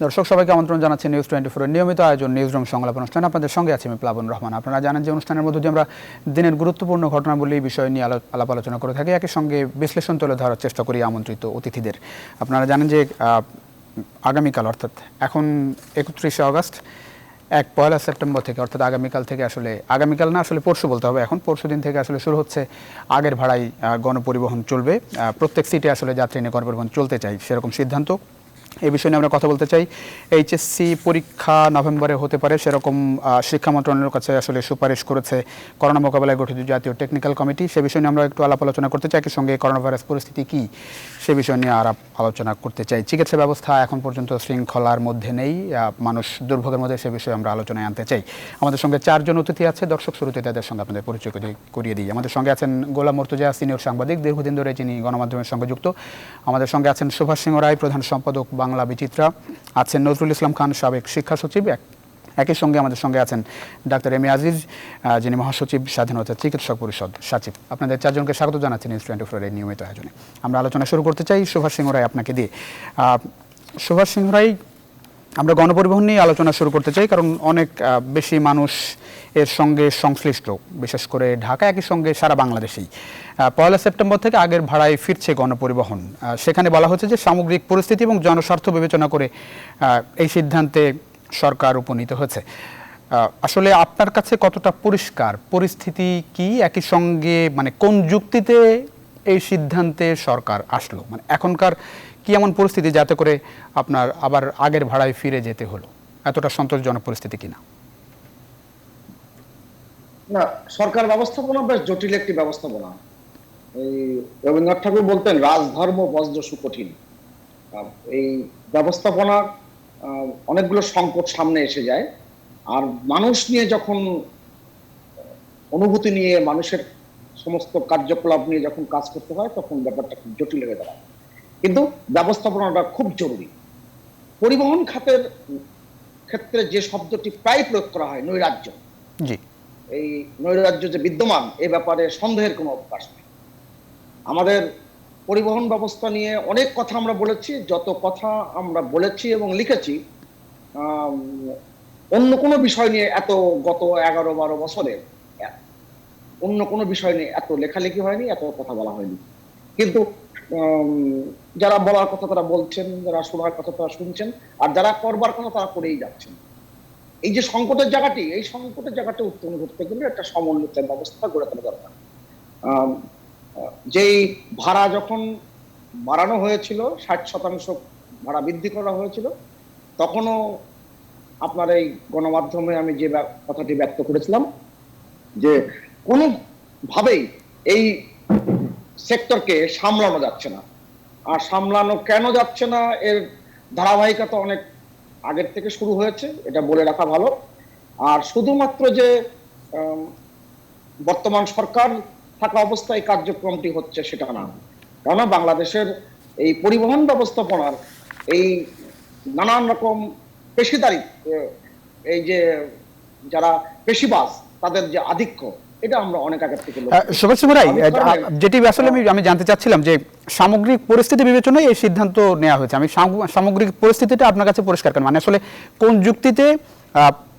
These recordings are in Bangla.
দর্শক সবাইকে আমন্ত্রণ জানাচ্ছি নিউজ 24 এর নিয়মিত আয়োজন নিউজরুম সংলাপ অনুষ্ঠান। আপনাদের সঙ্গে আছি আমি প্লাবন রহমান। আপনারা জানেন যে অনুষ্ঠানের মধ্যে দিয়ে আমরা দিনের গুরুত্বপূর্ণ ঘটনাবলী বিষয় নিয়ে আলাপ আলোচনা করে থাকি, একই সঙ্গে বিশ্লেষণ তুলে ধরার চেষ্টা করি আমন্ত্রিত অতিথিদের। আপনারা জানেন যে আগামীকাল অর্থাৎ এখন 31শে আগস্ট, পয়লা সেপ্টেম্বর থেকে অর্থাৎ আগামীকাল থেকে আগামীকাল না আসলে পরশু বলতে হবে, এখন পরশু দিন থেকে আসলে শুরু হচ্ছে আগের ভাড়ায় গণপরিবহন চলবে। প্রত্যেক সিটে আসলে যাত্রী নিয়ে গণপরিবহন চলতে চাই সেরকম সিদ্ধান্ত। এই বিষয় নিয়ে আমরা কথা বলতে চাই। এইচএসসি পরীক্ষা নভেম্বরে হতে পারে সেরকম শিক্ষা মন্ত্রণালয়ের কাছে আসলে সুপারিশ করেছে করোনা মোকাবেলায় গঠিত জাতীয় টেকনিক্যাল কমিটি। সে বিষয় নিয়ে আমরা একটু আলাপ আলোচনা করতে চাই, একই সঙ্গে করোনা ভাইরাস পরিস্থিতি কী সে বিষয় নিয়ে আলোচনা করতে চাই। চিকিৎসা ব্যবস্থা এখন পর্যন্ত শৃঙ্খলার মধ্যে নেই, মানুষ দুর্ভোগের মধ্যে, সে বিষয়ে আমরা আলোচনায় আনতে চাই। আমাদের সঙ্গে 4 জন অতিথি আছে। দর্শক শুরুতে তাদের সঙ্গে আপনাদের পরিচয় করিয়ে দিই। আমাদের সঙ্গে আছেন গোলাম মুর্তজা, সিনিয়র সাংবাদিক, দীর্ঘদিন ধরে যিনি গণমাধ্যমের সঙ্গে যুক্ত। আমাদের সঙ্গে আছেন সুভাষ সিংহ রায়, প্রধান সম্পাদক বাংলা বিচিত্রা। আছেন নজরুল ইসলাম খান, সাবেক শিক্ষা সচিব। একই সঙ্গে আমাদের সঙ্গে আছেন ডাক্তার এম এ আজিজ, যিনি মহাসচিব স্বাধীনতা চিকিৎসক পরিষদ সচিব। আপনাদের 4 জনকে স্বাগত জানাচ্ছি নিউজ 24 এর নিয়মিত আয়োজনে। আমরা আলোচনা শুরু করতে চাই সুভাষ সিংহ রায় আপনাকে দিয়ে। সুভাষ সিংহ রায়, আমরা গণপরিবহন নিয়ে আলোচনা শুরু করতে চাই, কারণ অনেক বেশি মানুষ এর সঙ্গে সংশ্লিষ্ট, বিশেষ করে ঢাকা, একই সঙ্গে সারা বাংলাদেশেই। পয়লা সেপ্টেম্বর থেকে আগের ভাড়ায় ফিরছে গণপরিবহন। সেখানে বলা হচ্ছে যে সামগ্রিক পরিস্থিতি এবং জনস্বার্থ বিবেচনা করে এই সিদ্ধান্তে সরকার উপনীত হয়েছে। আসলে আপনার কাছে কতটা পরিষ্কার পরিস্থিতি কি, একই সঙ্গে মানে কোন যুক্তিতে এই সিদ্ধান্তে সরকার আসলো, মানে এখনকার কি এমন পরিস্থিতি যাতে করে আপনার আবার আগের ভাড়ায় ফিরে যেতে হলো? এতটা সন্তোষজনক পরিস্থিতি কিনা? না, সরকার ব্যবস্থাপনা বেশ জটিল একটি ব্যবস্থাপনা। এই রবীন্দ্রনাথ ঠাকুর বলতেন, রাজধর্ম বজ্রসু কঠিন। এই ব্যবস্থাপনা অনেকগুলো সংকট সামনে এসে যায়, আর মানুষ নিয়ে যখন অনুভূতি নিয়ে, মানুষের সমস্ত কার্যকলাপ নিয়ে যখন কাজ করতে হয়, তখন ব্যাপারটা খুব জটিল হয়ে দাঁড়ায়। কিন্তু ব্যবস্থাপনাটা খুব জরুরি। পরিবহন খাতের ক্ষেত্রে যে শব্দটি প্রায় প্রয়োগ করা হয়, নৈরাজ্য, এই নৈরাজ্য যে বিদ্যমান, এ ব্যাপারে সন্দেহের কোনো অবকাশ নেই। আমাদের পরিবহন ব্যবস্থা নিয়ে অনেক কথা আমরা বলেছি, যত কথা আমরা বলেছি এবং লিখেছি, অন্য কোনো বিষয় নিয়ে এত গত 11-12 বছরে অন্য কোনো বিষয় নিয়ে এত লেখালেখি হয়নি, এত কথা বলা হয়নি। কিন্তু যারা বলার কথা তারা বলছেন, যারা শোনার কথা তারা শুনছেন, আর যারা করবার কথা তারা করেই যাচ্ছেন। এই যে সংকটের জায়গাটি, এই সংকটের জায়গাটা উত্তরণ করতে গেলে একটা সমন্বিত ব্যবস্থা গড়ে তোলা দরকার। যেই ভাড়া যখন বাড়ানো হয়েছিল, 60% ভাড়া বৃদ্ধি করা হয়েছিল, তখনও আপনার এই গণমাধ্যমে আমি যে কথাটি ব্যক্ত করেছিলাম যে কোনোভাবেই এই সেক্টরকে সামলানো যাচ্ছে না। আর সামলানো কেন যাচ্ছে না, এর ধারাবাহিকতা অনেক আগের থেকে শুরু হয়েছে, এটা বলে রাখা ভালো। আর শুধুমাত্র যে বর্তমান সরকার থাকা অবস্থায় কার্যক্রমটি হচ্ছে সেটা না, কেননা বাংলাদেশের এই পরিবহন ব্যবস্থাপনার এই নানান রকম পেশিদারি, এই যে যারা পেশিবাজ, তাদের যে আধিক্য, এটা আমরা অনেক আগে থেকে সুভাষ সিংহ রায়, যেটি আসলে আমি জানতে চাচ্ছিলাম যে সামগ্রিক পরিস্থিতি বিবেচনায় এই সিদ্ধান্ত নেওয়া হয়েছে। আমি সামগ্রিক পরিস্থিতিটা আপনার কাছে পরিষ্কার করেন, মানে আসলে কোন যুক্তিতে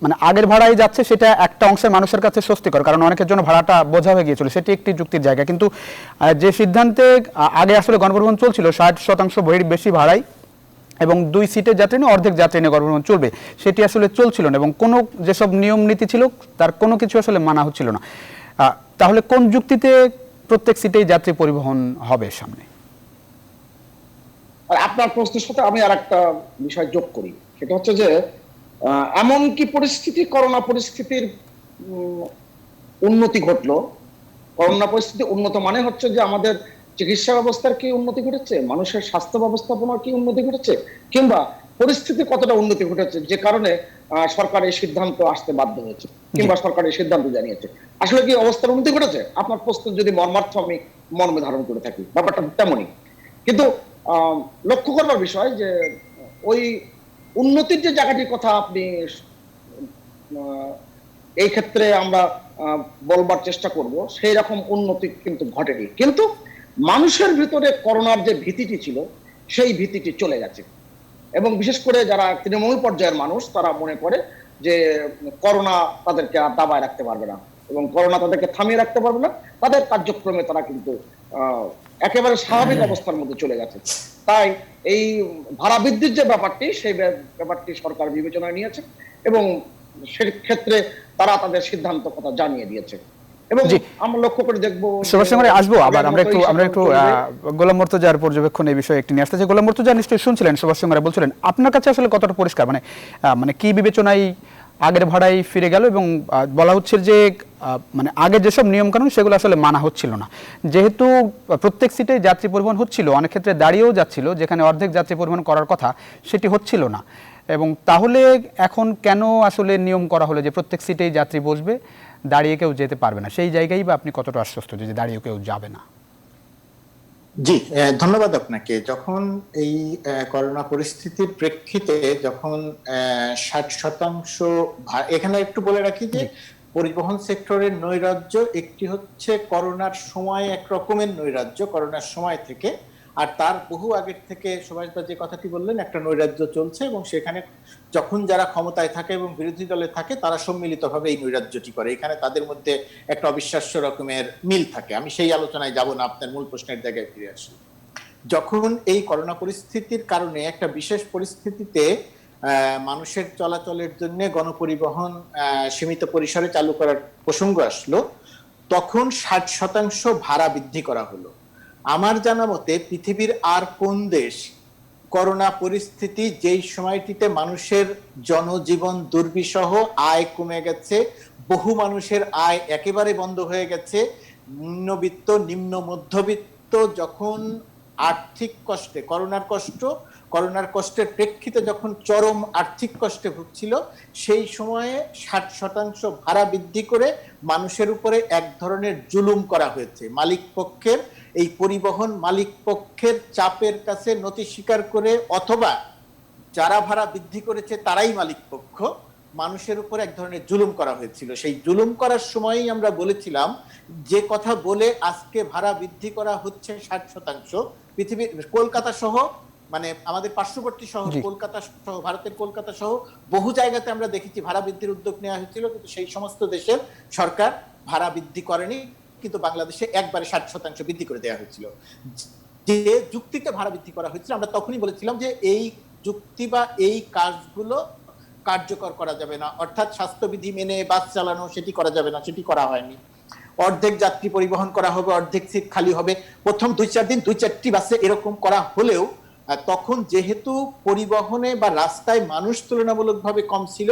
মানে আগের ভাড়ায় যাচ্ছে সেটা একটা অংশের মানুষের কাছে স্বস্তিকর, কারণ অনেকের জন্য ভাড়াটা বোঝা হয়ে গিয়েছিল, সেটি একটি যুক্তির জায়গা। কিন্তু যে সিদ্ধান্তে আগে আসলে গণপরিবহন চলছিল 60% বেশি ভাড়ায় এবং 2 সিটের যাত্রী নিয়ে অর্ধেক যাত্রী নিয়ে গণপরিবহন চলবে, সেটি আসলে চলছিল না, এবং কোনো যেসব নিয়ম নীতি ছিল তার কোনো কিছু আসলে মানা হচ্ছিল না। তাহলে কোন যুক্তিতে প্রত্যেক সিটেই যাত্রী পরিবহন হবে সামনে? আপনার প্রশ্নের সাথে আমি আর একটা বিষয় যোগ করি, সেটা হচ্ছে যে এমন কি পরিস্থিতি, করোনা পরিস্থিতির উন্নতি ঘটলো। করোনা পরিস্থিতি উন্নত মানে হচ্ছে যে আমাদের চিকিৎসা ব্যবস্থার কি উন্নতি ঘটেছে, মানুষের স্বাস্থ্য ব্যবস্থাপনার কি উন্নতি ঘটেছে, কিংবা পরিস্থিতি কতটা উন্নতি ঘটেছে যে কারণে সরকার এই সিদ্ধান্ত আসতে বাধ্য হয়েছে, কিংবা সরকার এই সিদ্ধান্ত জানিয়েছে। আসলে কি অবস্থার উন্নতি ঘটেছে? আপনার প্রশ্ন যদি মর্মার্থ আমি মর্মে ধারণ করে থাকি, ব্যাপারটা তেমনই। কিন্তু লক্ষ্য করবার বিষয় যে ওই উন্নতির যে জায়গাটির কথা আপনি এই ক্ষেত্রে আমরা বলবার চেষ্টা করব, সেই রকম উন্নতি কিন্তু ঘটেনি। কিন্তু মানুষের ভিতরে করোনার যে ভীতিটি ছিল, সেই ভীতিটি চলে গেছে। এবং বিশেষ করে যারা তৃণমূল পর্যায়ের মানুষ তারা মনে করে যে করোনা তাদেরকে আর দাবায় রাখতে পারবে না এবং করোনা তাদেরকে থামিয়ে রাখতে পারবে না, তাদের কার্যক্রমে তারা কিন্তু একেবারে স্বাভাবিক অবস্থার মধ্যে চলে গেছে। তাই এই ভাড়া বৃদ্ধির যে ব্যাপারটি, সেই ব্যাপারটি সরকার বিবেচনায় নিয়েছে এবং সেক্ষেত্রে তারা তাদের সিদ্ধান্ত কথা জানিয়ে দিয়েছে এবং আমরা লক্ষ্য করে দেখবো। সুভাষ সঙ্গে আসবো আবার আমরা একটু গোলাম মুর্তজার পর্যবেক্ষণ এই বিষয়ে একটি নিয়ে আসতে চাই। গোলাম মুর্তজা নিশ্চয়ই শুনছিলেন সুভাষ সঙ্গে বলছিলেন, আপনার কাছে আসলে কতটা পরিষ্কার, মানে কি বিবেচনায় আগের ভাড়াই ফিরে গেল এবং বলা হচ্ছে যে মানে আগে যেসব নিয়মকানুন সেগুলো আসলে মানা হচ্ছিল না, যেহেতু প্রত্যেক সিটে যাত্রী পরিবহন হচ্ছিল, অনেক ক্ষেত্রে দাঁড়িয়েও যাচ্ছিল, যেখানে অর্ধেক যাত্রী পরিবহন করার কথা সেটি হচ্ছিল না। এবং তাহলে এখন কেন আসলে নিয়ম করা হলো যে প্রত্যেক সিটেই যাত্রী বসবে, দাঁড়িয়ে কেউ যেতে পারবে না? সেই জায়গায় বা আপনি কতটা আশ্বস্ত যে দাঁড়িয়ে কেউ যাবে না? জি, ধন্যবাদ আপনাকে। যখন এই করোনা পরিস্থিতির প্রেক্ষিতে যখন 60%, এখানে একটু বলে রাখি যে পরিবহন সেক্টরের নৈরাজ্য একটি হচ্ছে করোনার সময় এক রকমের নৈরাজ্য, করোনার সময় থেকে, আর তার বহু আগের থেকে সুভাষদা যে কথাটি বললেন একটা নৈরাজ্য চলছে এবং সেখানে যখন যারা ক্ষমতায় থাকে এবং বিরোধী দলে থাকে তারা সম্মিলিতভাবে এই নৈরাজ্যটি করে, এখানে তাদের মধ্যে একটা অবিশ্বাস্য রকমের মিল থাকে। আমি সেই আলোচনায় যাব না, আপনার মূল প্রশ্নের জায়গায় ফিরে আসি। যখন এই করোনা পরিস্থিতির কারণে একটা বিশেষ পরিস্থিতিতে মানুষের চলাচলের জন্য গণপরিবহন সীমিত পরিসরে চালু করার প্রসঙ্গ আসলো, তখন 60% ভাড়া বৃদ্ধি করা হলো। আমার জানা মতে পৃথিবীর আর কোন দেশ করোনা পরিস্থিতি যেই সময়টিতে মানুষের জনজীবন দুর্বিষহ, আয় কমে গেছে, বহু মানুষের আয় একেবারে বন্ধ হয়ে গেছে, নিম্নবিত্ত নিম্ন মধ্যবিত্ত যখন আর্থিক কষ্টে, করোনার কষ্টের প্রেক্ষিতে যখন চরম আর্থিক কষ্টে ভুগছিল, সেই সময়ে 60% ভাড়া বৃদ্ধি করে মানুষের উপরে এক ধরনের জুলুম করা হয়েছে। মালিক পক্ষের, এই পরিবহন মালিক পক্ষের চাপের কাছে নতি স্বীকার করে, অথবা যারা ভাড়া বৃদ্ধি করেছে তারাই মালিক পক্ষ, মানুষের উপর এক ধরনের জুলুম করা হয়েছিল। সেই জুলুম করার সময়ই আমরা বলেছিলাম যে কথা বলে আজকে ভাড়া বৃদ্ধি করা হচ্ছে 60%, পৃথিবীর কলকাতা সহ, মানে আমাদের পার্শ্ববর্তী শহর কলকাতা সহ, ভারতের কলকাতা সহ বহু জায়গাতে আমরা দেখেছি ভাড়া বৃদ্ধির উদ্যোগ নেওয়া হয়েছিল, কিন্তু সেই সমস্ত দেশের সরকার ভাড়া বৃদ্ধি করেনি, কিন্তু বাংলাদেশে একবারে 60% বৃদ্ধি করে দেওয়া হয়েছিল। যে যুক্তিতে ভাড়া বৃদ্ধি করা হয়েছিল আমরা তখনই বলেছিলাম যে এই যুক্তি বা এই কাজগুলো কার্যকর করা যাবে না, অর্থাৎ স্বাস্থ্যবিধি মেনে বাস চালানো সেটি করা যাবে না, সেটি করা হয়নি। অর্ধেক যাত্রী পরিবহন করা হবে, অর্ধেক সিট খালি হবে, প্রথম 2-4 দিন 2-4টি বাসে এরকম করা হলেও তখন যেহেতু পরিবহনে বা রাস্তায় মানুষ তুলনামূলকভাবে কম ছিল,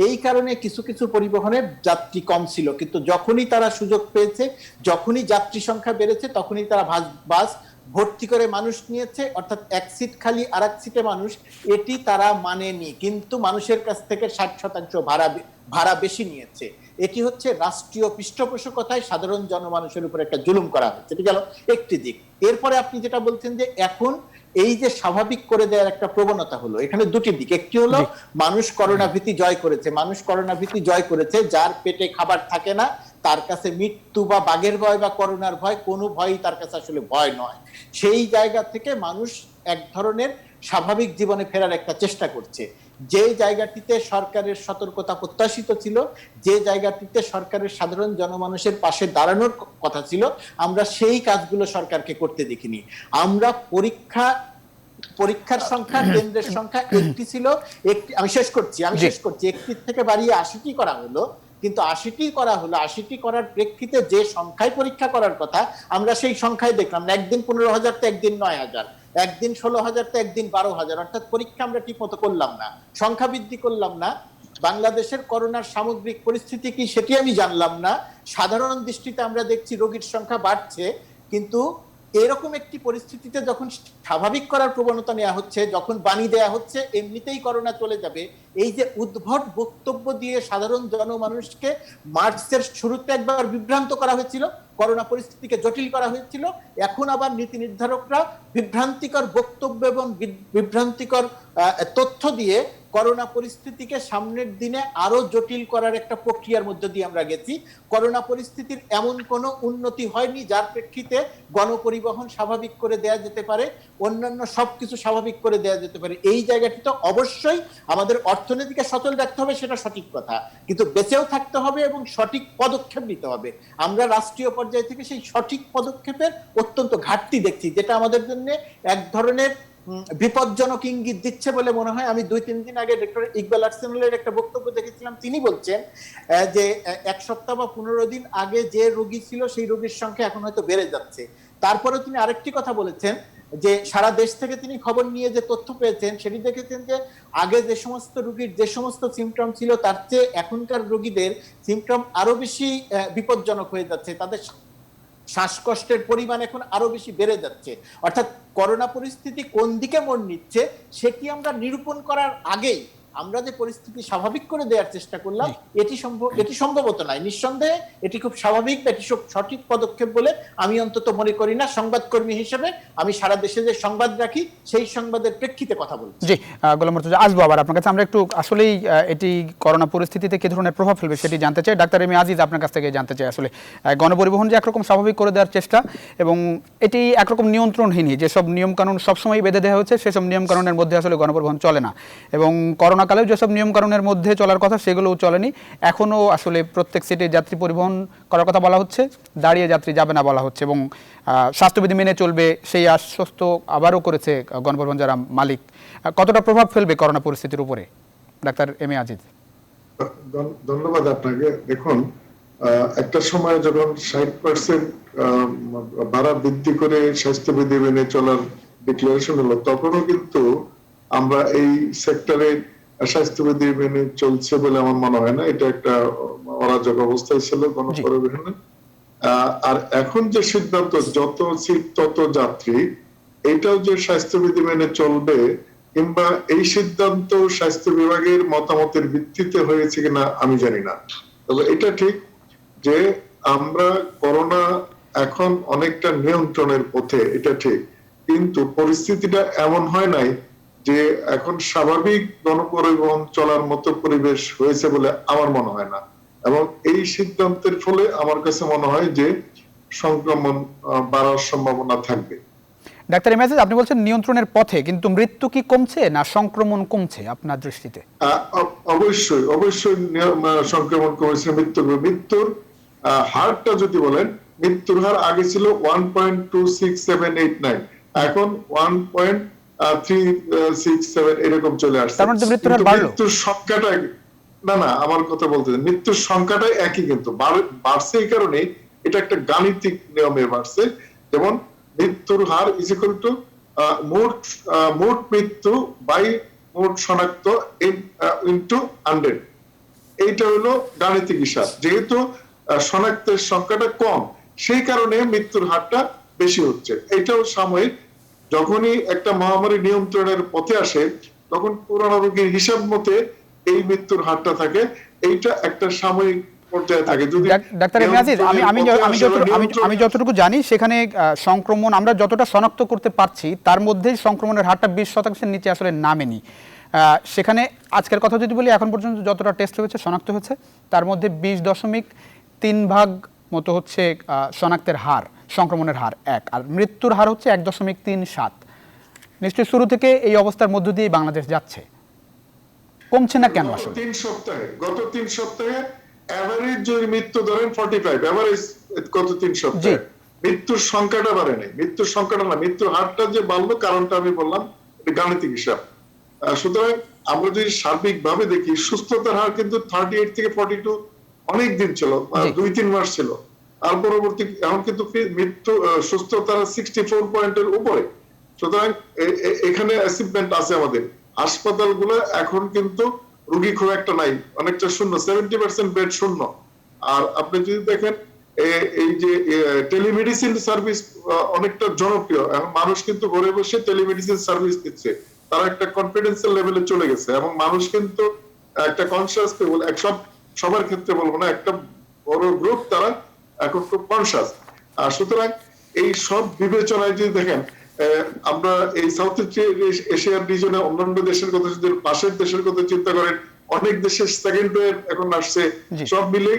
এই কারণে কিছু কিছু পরিবহনের যাত্রী কম ছিল, কিন্তু যখনই তারা সুযোগ পেয়েছে, যখনই যাত্রী সংখ্যা বেড়েছে, তখনই তারা বাস ভর্তি করে মানুষ নিয়েছে, অর্থাৎ এক সিট খালি আর এক সিটে মানুষ, এটি তারা মানেনি, কিন্তু মানুষের কাছ থেকে 60% ভাড়া বেশি নিয়েছে। এটি হচ্ছে রাষ্ট্রীয় পৃষ্ঠপোষকতায় সাধারণ জনমানুষের উপর একটা জুলুম করা হচ্ছে, এটি গেল একটি দিক। এরপরে আপনি যেটা বলছেন যে এখন এই যে স্বাভাবিক করে দেওয়ার একটা প্রবণতা হলো, এখানে দুটি দিক। একটি হলো মানুষ করোনা ভীতি জয় করেছে, মানুষ করোনা ভীতি জয় করেছে, যার পেটে খাবার থাকে না তার কাছে মৃত্যু বা বাঘের ভয় বা করোনার ভয় কোনো ভয়ই তার কাছে আসলে ভয় নয়। সেই জায়গা থেকে মানুষ এক ধরনের স্বাভাবিক জীবনে ফেরার একটা চেষ্টা করছে। যে জায়গাটিতে সরকারের সতর্কতা প্রত্যাশিত ছিল, যে জায়গাটিতে সরকারের সাধারণ জনমানুষের পাশে দাঁড়ানোর কথা ছিল, আমরা সেই কাজগুলো সরকারকে করতে দেখিনি। আমরা পরীক্ষার সংখ্যা, কেন্দ্রের সংখ্যা একটি ছিল, আমি শেষ করছি, 1 থেকে বাড়িয়ে 80টি করা হলো, কিন্তু 80টি করার প্রেক্ষিতে যে সংখ্যায় পরীক্ষা করার কথা আমরা সেই সংখ্যায় দেখলাম না। একদিন 15,000 তো একদিন 9,000, একদিন 16,000 তো একদিন 12,000, অর্থাৎ পরীক্ষা আমরা ঠিক মতো করলাম না, সংখ্যা বৃদ্ধি করলাম না। বাংলাদেশের করোনার সামগ্রিক পরিস্থিতি কি সেটি আমি জানলাম না। সাধারণ দৃষ্টিতে আমরা দেখছি রোগীর সংখ্যা বাড়ছে, কিন্তু এরকম একটি পরিস্থিতিতে যখন স্বাভাবিক করার প্রবণতা নেওয়া হচ্ছে, যখন বাণী দেয়া হচ্ছে এমনিতেই করোনা চলে যাবে, এই যে উদ্ভট বক্তব্য দিয়ে সাধারণ জনমানুষকে মার্চের শুরুতে একবার বিভ্রান্ত করা হয়েছিল, করোনা পরিস্থিতিকে জটিল করা হয়েছিল, এখন আবার নীতি নির্ধারকরা বিভ্রান্তিকর বক্তব্য এবং বিভ্রান্তিকর তথ্য দিয়ে করোনা পরিস্থিতিকে সামনের দিনে আরো জটিল করার একটা প্রক্রিয়ার মধ্যে দিয়ে আমরা গেছি। করোনা পরিস্থিতির এমন কোনো উন্নতি হয়নি যার প্রেক্ষিতে গণপরিবহন স্বাভাবিক করে দেয়া যেতে পারে, অন্যান্য সবকিছু স্বাভাবিক করে দেয়া যেতে পারে। এই জায়গাটি তো অবশ্যই আমাদের অর্থনীতিকে সচল রাখতে হবে, সেটা সঠিক কথা, কিন্তু বেঁচেও থাকতে হবে এবং সঠিক পদক্ষেপ নিতে হবে। আমরা রাষ্ট্রীয় পর্যায় থেকে সেই সঠিক পদক্ষেপের অত্যন্ত ঘাটতি দেখছি, যেটা আমাদের জন্য এক ধরনের বিপজ্জনক ইঙ্গিত দিচ্ছে বলে মনে হয়। আমি 2-3 দিন আগে ডক্টর ইকবাল আর্সেনালের একটা বক্তব্য দেখেছিলাম, তিনি বলছেন যে 1 সপ্তাহ বা 15 দিন আগে যে রোগী ছিল সেই রোগীর সংখ্যা এখন হয়তো বেড়ে যাচ্ছে। তারপরে তিনি আরেকটি কথা বলেছেন যে সারা দেশ থেকে তিনি খবর নিয়ে যে তথ্য পেয়েছেন সেটি দেখেছেন যে আগে যে সমস্ত রোগীর যে সমস্ত সিমটম ছিল তার চেয়ে এখনকার রোগীদের সিমটম আরো বেশি বিপজ্জনক হয়ে যাচ্ছে, তাদের শ্বাসকষ্টের পরিমাণ এখন আরো বেশি বেড়ে যাচ্ছে। অর্থাৎ করোনা পরিস্থিতি কোন দিকে মোড় নিচ্ছে সেটি আমরা নিরূপণ করার আগেই আমরা যে পরিস্থিতি স্বাভাবিক করে দেওয়ার চেষ্টা করলাম, এটি সম্ভবত নয়। নিঃসন্দেহে এটি খুব স্বাভাবিক, এটি সঠিক পদক্ষেপ বলে আমি অন্তত মনে করি না। সংবাদকর্মী হিসেবে আমি সারা দেশে যে সংবাদ রাখি সেই সংবাদের প্রেক্ষিতে কথা বলছি। জি, গোলাম মুর্তজা, আসবো আবার আপনার কাছে। আমরা একটু আসলেই এটি করোনা পরিস্থিতিতে কি ধরনের প্রভাব ফেলবে সেটি জানতে চাই। ডাক্তার এম এ আজিজ, আপনার কাছ থেকে জানতে চাই আসলে গণপরিবহন যে একরকম স্বাভাবিক করে দেওয়ার চেষ্টা এবং এটি একরকম নিয়ন্ত্রণহীনই, যেসব নিয়মকানুন সবসময় বেঁধে দেওয়া হয়েছে সেসব নিয়মকানুনের মধ্যে আসলে গণপরিবহন চলে না, এবং করোনাকালেও যেসব নিয়মকানুনের মধ্যে চলার কথা সেগুলোও চলেনি। এখনও আসলে প্রত্যেক সিটে যাত্রী পরিবহন করার কথা বলা হচ্ছে, দাঁড়িয়ে যাত্রী যাবে না বলা হচ্ছে, এবং স্বাস্থ্যবিধি মেনে চলবে সেই আশ্বস্ত আবারও করেছে গণপরিবহন যারা মালিক। কতটা প্রভাব ফেলবে করোনা পরিস্থিতির উপরে, ডাক্তার এম এ আজিজ? ধন্যবাদ আপনাকে। দেখুন, একটা সময় যখন 60% ভাড়া বৃদ্ধি করে স্বাস্থ্যবিধি মেনে চলার ডিক্লারেশন হলো, তখনও কিন্তু আমরা এই সেক্টরে স্বাস্থ্যবিধি মেনে চলছে বলে আমার মনে হয় না। এটা একটা অরাজক অবস্থায় ছিল গণপরিবহনে। আর এখন যে সিদ্ধান্ত, যত সিট তত যাত্রী, এটাও যে স্বাস্থ্যবিধি মেনে চলবে কিংবা এই সিদ্ধান্ত স্বাস্থ্য বিভাগের মতামতের ভিত্তিতে হয়েছে কিনা আমি জানি না। তবে এটা ঠিক যে আমরা করোনা এখন অনেকটা নিয়ন্ত্রণের পথে, এটা ঠিক, কিন্তু পরিস্থিতিটা এমন হয় নাই যে এখন স্বাভাবিক গণপরিবহন চলার মতো পরিবেশ হয়েছে বলে আমার মনে হয় না। এবং এই সিদ্ধান্তের ফলে আমার কাছে মনে হয় যে সংক্রমণ বাড়ার সম্ভাবনা থাকবে। ডাক্তার এম এ আজিজ, আপনি বলছেন নিয়ন্ত্রণের পথে, কিন্তু মৃত্যু কি কমছে না সংক্রমণ কমছে আপনার দৃষ্টিতে? অবশ্যই অবশ্যই সংক্রমণ কমেছে, মৃত্যুর হারটা যদি বলেন, মৃত্যুর হার আগে ছিল 1.26789, এখন 1.367 এরকম চলে আসছে। তার মানে মৃত্যুর হার বাড়লো? মৃত্যুর সংখ্যাটা না, আমার কথা বলতে মৃত্যুর সংখ্যাটাই একই, কিন্তু বাড়ছে এই কারণে, এটা একটা গাণিতিক নিয়মে বাড়ছে। যেমন মৃত্যুর হার ইজ ইকুয়াল টু মোট মৃত্যু বাই মোট শনাক্ত ইনটু 100। এইটা হলো গাণিতিক হিসাব। যেহেতু শনাক্তের সংখ্যাটা কম, সেই কারণে মৃত্যুর হারটা বেশি হচ্ছে। এটাও সাময়িক। যখনই একটা মহামারী নিয়ন্ত্রণের পথে আসে তখন পুরানো রোগীর হিসাব মতে এই মৃত্যুর হারটা থাকে। এইটা একটা সাময়িক পর্যায়ে থাকে। যদি ডাক্তার এম এ আজিজ, আমি যতটুকু জানি সেখানে সংক্রমণ আমরা যতটা শনাক্ত করতে পারছি তার মধ্যে সংক্রমণের হারটা 20% নিচে আসলে নামেনি। সেখানে আজকের কথা যদি বলি, এখন পর্যন্ত যতটা টেস্ট হয়েছে, শনাক্ত হয়েছে, তার মধ্যে 20.3 মতো হচ্ছে শনাক্তের হার, সংক্রমণের হার 1, আর মৃত্যুর হার হচ্ছে 1.37। নিশ্চয়ই শুরু থেকে এই অবস্থার মধ্য দিয়ে বাংলাদেশ যাচ্ছে, কমছে না কেন আসলে? গত 3 সপ্তাহে এভারেজ যদি মৃত্যু ধরেন 45, এভারেজ গত 3 সপ্তাহে মৃত্যুর সংখ্যাটা বাড়ে নাই। মৃত্যুর সংখ্যাটা না, মৃত্যুর হারটা যে বাড়লো কারণটা আমি বললাম, এটা গাণিতিক হিসাব। সুতরাং আমরা যদি সার্বিক ভাবে দেখি, সুস্থতার হার কিন্তু 38 থেকে 42 অনেক দিন ছিল, 2-3 মাস ছিল। আর পরবর্তী এখন কিন্তু মৃত্যু সুস্থতার 64 পয়েন্টের উপরে। সুতরাং এখানে অ্যাচিভমেন্ট আছে আমাদের। হাসপাতালগুলো এখন কিন্তু রোগী খুব একটা নাই, অনেকটা শূন্য, 70% বেড শূন্য। আর আপনি যদি দেখেন এই যে টেলিমেডিসিন সার্ভিস অনেকটা জনপ্রিয়, এখন মানুষ কিন্তু ঘরে বসে টেলিমেডিসিন সার্ভিস দিচ্ছে। তারা একটা কনফিডেন্সিয়াল লেভেলে চলে গেছে এবং মানুষ কিন্তু একটা কনসিয়াস পিপল, সবার ক্ষেত্রে বলবো না, একটা বড় গ্রুপ তারা এখন খুব কনসিয়াস। আর সুতরাং এই সব বিবেচনায় যদি দেখেন, আমরা এই সাউথ এশিয়ার রিজনে অন্যান্য দেশের কথা, যদি পাশের দেশের কথা চিন্তা করেন, অনেক দেশের সেকেন্ড ওয়েভ এখন আসছে, জি। সব মিলে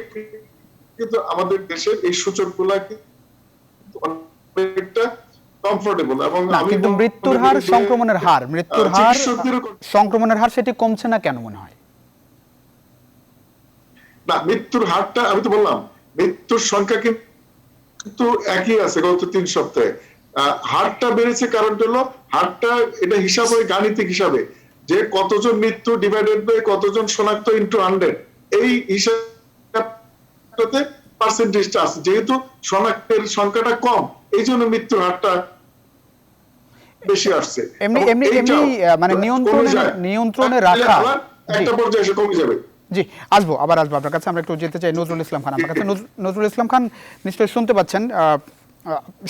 কিন্তু আমাদের দেশের এই সূচক গুলা অনেকটা কমফোর্টেবল। এবং না, আমি কিন্তু মৃত্যুর হার, সংক্রমণের হার, মৃত্যুর হার, সংক্রমণের হার সেটি কমছে না কেন মনে হয়? না, মৃত্যুর হারটা আমি তো বললাম, মৃত্যুর সংখ্যা কিন্তু একই আছে গত 3 সপ্তাহে। হারটা বেড়েছে কারণ হলো, হারটা এটা হিসাব হয় গাণিতিক হিসাবে, যে কতজন মৃত্যু ডিভাইডেড বাই কতজন শনাক্ত ইনটু 100, এই হিসাবটাতে পার্সেন্টেজটা আছে। যেহেতু শনাক্তের সংখ্যাটা কম, এই জন্য মৃত্যুর হারটা বেশি আসছে। এমনি মানে নিয়ন্ত্রণে রাখা একটা পর্যায়ে এসে কমে যাবে। জি, আসবো আপনার কাছে। আমরা একটু যেতে চাই নজরুল ইসলাম খান আপনার কাছে। নজরুল ইসলাম খান, নিশ্চয়ই শুনতে পাচ্ছেন,